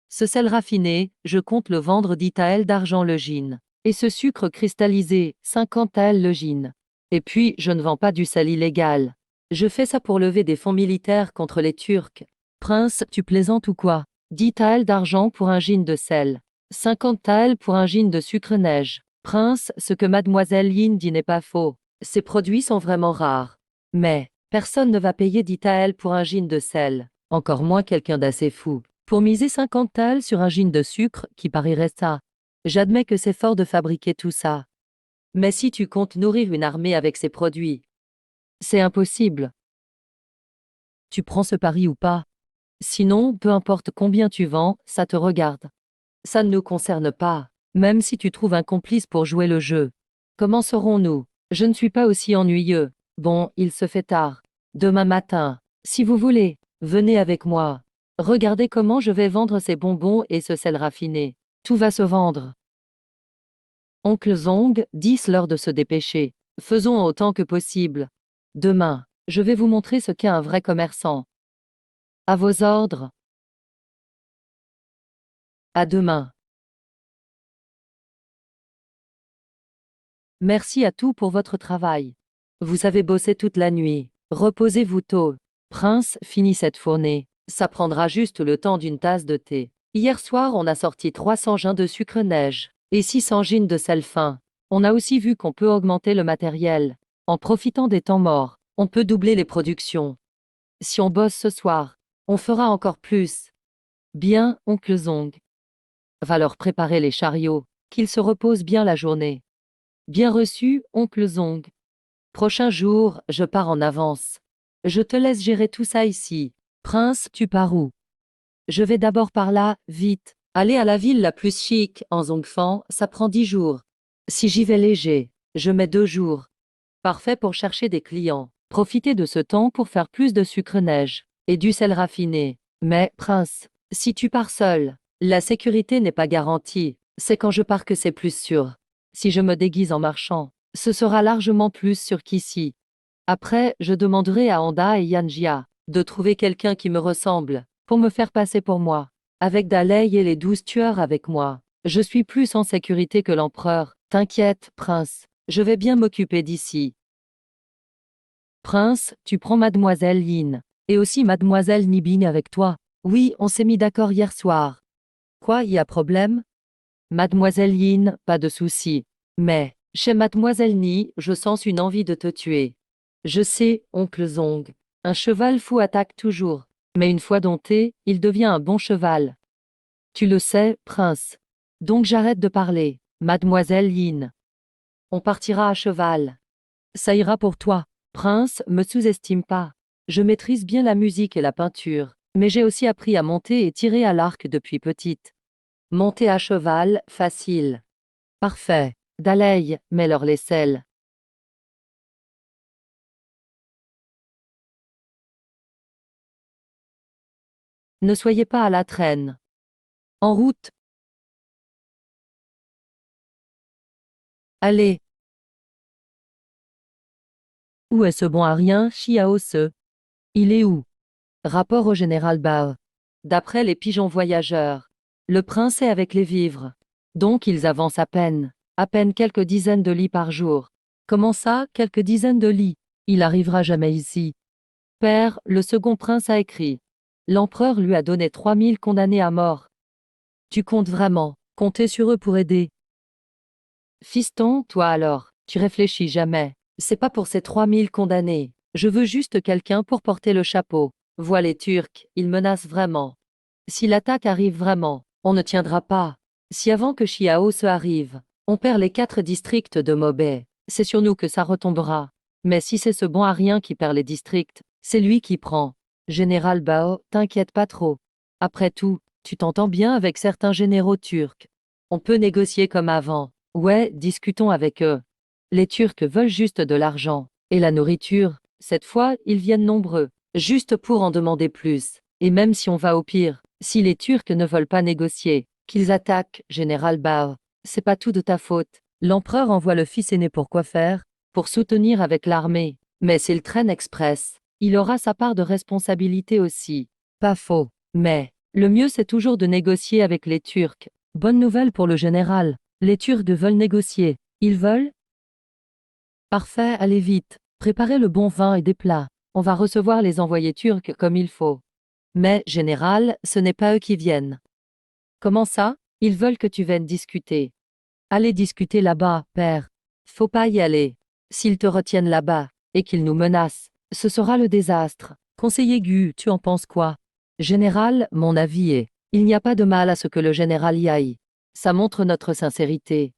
Ce sel raffiné, je compte le vendre 10 taels d'argent le jean. Et ce sucre cristallisé, 50 taels le jean. Et puis, je ne vends pas du sel illégal. Je fais ça pour lever des fonds militaires contre les Turcs. Prince, tu plaisantes ou quoi? 10 taels d'argent pour un jean de sel. 50 taels pour un jean de sucre-neige. Prince, ce que mademoiselle Yin dit n'est pas faux. Ces produits sont vraiment rares. Mais, personne ne va payer 10 taels pour un jean de sel. Encore moins quelqu'un d'assez fou. Pour miser 50 taels sur un jean de sucre, qui parierait ça? J'admets que c'est fort de fabriquer tout ça. Mais si tu comptes nourrir une armée avec ces produits, c'est impossible. Tu prends ce pari ou pas? Sinon, peu importe combien tu vends, ça te regarde. Ça ne nous concerne pas, même si tu trouves un complice pour jouer le jeu. Comment saurons-nous? Je ne suis pas aussi ennuyeux. Bon, il se fait tard. Demain matin, si vous voulez, venez avec moi. Regardez comment je vais vendre ces bonbons et ce sel raffiné. Tout va se vendre. Oncle Zong, 10 l'heure de se dépêcher. Faisons autant que possible. Demain, je vais vous montrer ce qu'est un vrai commerçant. À vos ordres. À demain. Merci à tous pour votre travail. Vous avez bossé toute la nuit. Reposez-vous tôt. Prince, finis cette fournée. Ça prendra juste le temps d'une tasse de thé. Hier soir, on a sorti 300 gins de sucre neige et 600 gins de sel fin. On a aussi vu qu'on peut augmenter le matériel. En profitant des temps morts, on peut doubler les productions. Si on bosse ce soir, on fera encore plus. Bien, oncle Zong. Va leur préparer les chariots, qu'ils se reposent bien la journée. Bien reçu, oncle Zong. Prochain jour, je pars en avance. Je te laisse gérer tout ça ici. Prince, tu pars où? Je vais d'abord par là, vite. Aller à la ville la plus chic, en Zongfang, ça prend 10 jours. Si j'y vais léger, je mets 2 jours. Parfait pour chercher des clients. Profitez de ce temps pour faire plus de sucre neige et du sel raffiné. Mais, prince, si tu pars seul, la sécurité n'est pas garantie. C'est quand je pars que c'est plus sûr. Si je me déguise en marchand, ce sera largement plus sûr qu'ici. Après, je demanderai à Anda et Yanjia de trouver quelqu'un qui me ressemble, pour me faire passer pour moi. Avec Dalei et les 12 tueurs avec moi, je suis plus en sécurité que l'empereur. T'inquiète, prince, je vais bien m'occuper d'ici. Prince, tu prends mademoiselle Yin. Et aussi mademoiselle Nibin avec toi. Oui, on s'est mis d'accord hier soir. Quoi, y a problème? Mademoiselle Yin, pas de souci. Mais, chez mademoiselle Ni, je sens une envie de te tuer. Je sais, oncle Zong. Un cheval fou attaque toujours. Mais une fois dompté, il devient un bon cheval. Tu le sais, prince. Donc j'arrête de parler, mademoiselle Yin. On partira à cheval. Ça ira pour toi. Prince, me sous-estime pas. Je maîtrise bien la musique et la peinture, mais j'ai aussi appris à monter et tirer à l'arc depuis petite. Monter à cheval, facile. Parfait. Dalei, mets-leur les selles. Ne soyez pas à la traîne. En route. Allez. Où est ce bon à rien, Xiao Se? Il est où? Rapport au général Bao. D'après les pigeons voyageurs, le prince est avec les vivres. Donc ils avancent à peine quelques dizaines de lits par jour. Comment ça, quelques dizaines de lits? Il arrivera jamais ici. Père, le second prince a écrit. L'empereur lui a donné 3000 condamnés à mort. Tu comptes vraiment compter sur eux pour aider? Fiston, toi alors, tu réfléchis jamais. C'est pas pour ces 3000 condamnés. Je veux juste quelqu'un pour porter le chapeau. Vois les Turcs, ils menacent vraiment. Si l'attaque arrive vraiment, on ne tiendra pas. Si avant que Xiao se arrive, on perd les 4 districts de Mobay, c'est sur nous que ça retombera. Mais si c'est ce bon à rien qui perd les districts, c'est lui qui prend. Général Bao, t'inquiète pas trop. Après tout, tu t'entends bien avec certains généraux turcs. On peut négocier comme avant. Ouais, discutons avec eux. Les Turcs veulent juste de l'argent. Et la nourriture, cette fois, ils viennent nombreux. Juste pour en demander plus. Et même si on va au pire, si les Turcs ne veulent pas négocier, qu'ils attaquent, général Bao. C'est pas tout de ta faute. L'empereur envoie le fils aîné pour quoi faire? Pour soutenir avec l'armée. Mais c'est le train express. Il aura sa part de responsabilité aussi. Pas faux. Mais, le mieux c'est toujours de négocier avec les Turcs. Bonne nouvelle pour le général. Les Turcs veulent négocier. Ils veulent? Parfait, allez vite. Préparez le bon vin et des plats. On va recevoir les envoyés turcs comme il faut. Mais, général, ce n'est pas eux qui viennent. Comment ça? Ils veulent que tu viennes discuter. Allez discuter là-bas, père. Faut pas y aller. S'ils te retiennent là-bas, et qu'ils nous menacent, ce sera le désastre. Conseiller Gu, tu en penses quoi? Général, mon avis est, il n'y a pas de mal à ce que le général y aille. Ça montre notre sincérité.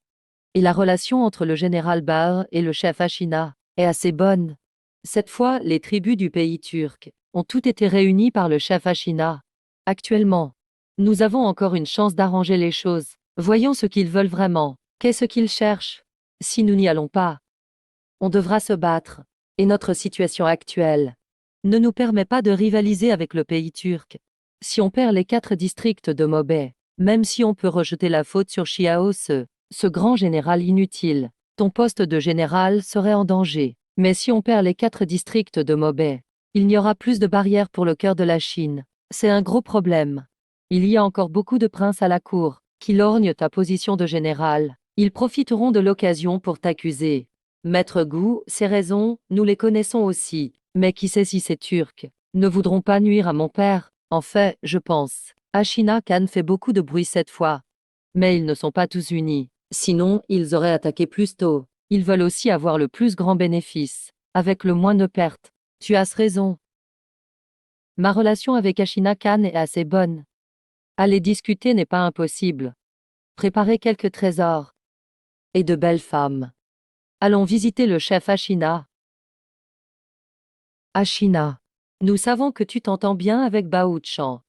Et la relation entre le général Bahr et le chef Ashina est assez bonne. Cette fois, les tribus du pays turc ont toutes été réunies par le chef Ashina. Actuellement, nous avons encore une chance d'arranger les choses. Voyons ce qu'ils veulent vraiment. Qu'est-ce qu'ils cherchent? Si nous n'y allons pas, on devra se battre. Et notre situation actuelle ne nous permet pas de rivaliser avec le pays turc. Si on perd les 4 districts de Mobay, même si on peut rejeter la faute sur Xiao Ce, ce grand général inutile, ton poste de général serait en danger. Mais si on perd les 4 districts de Mobay, il n'y aura plus de barrières pour le cœur de la Chine. C'est un gros problème. Il y a encore beaucoup de princes à la cour qui lorgnent ta position de général. Ils profiteront de l'occasion pour t'accuser. Maître Gu, ces raisons, nous les connaissons aussi. Mais qui sait si ces Turcs ne voudront pas nuire à mon père? En fait, je pense Ashina Khan fait beaucoup de bruit cette fois. Mais ils ne sont pas tous unis. Sinon, ils auraient attaqué plus tôt. Ils veulent aussi avoir le plus grand bénéfice, avec le moins de pertes. Tu as raison. Ma relation avec Ashina Khan est assez bonne. Aller discuter n'est pas impossible. Préparer quelques trésors. Et de belles femmes. Allons visiter le chef Ashina. Ashina. Nous savons que tu t'entends bien avec Bao Chan.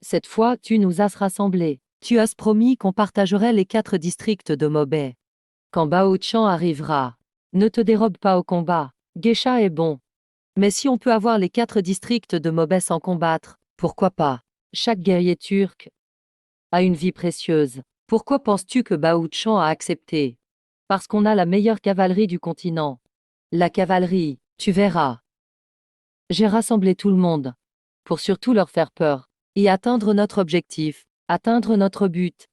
Cette fois, tu nous as rassemblés. Tu as promis qu'on partagerait les 4 districts de Mobay. Quand Bao Chan arrivera, ne te dérobe pas au combat. Geisha est bon. Mais si on peut avoir les 4 districts de Mobay sans combattre, pourquoi pas? Chaque guerrier turc a une vie précieuse. Pourquoi penses-tu que Bao Chan a accepté? Parce qu'on a la meilleure cavalerie du continent. La cavalerie, tu verras. J'ai rassemblé tout le monde. Pour surtout leur faire peur. Et atteindre notre objectif. Atteindre notre but.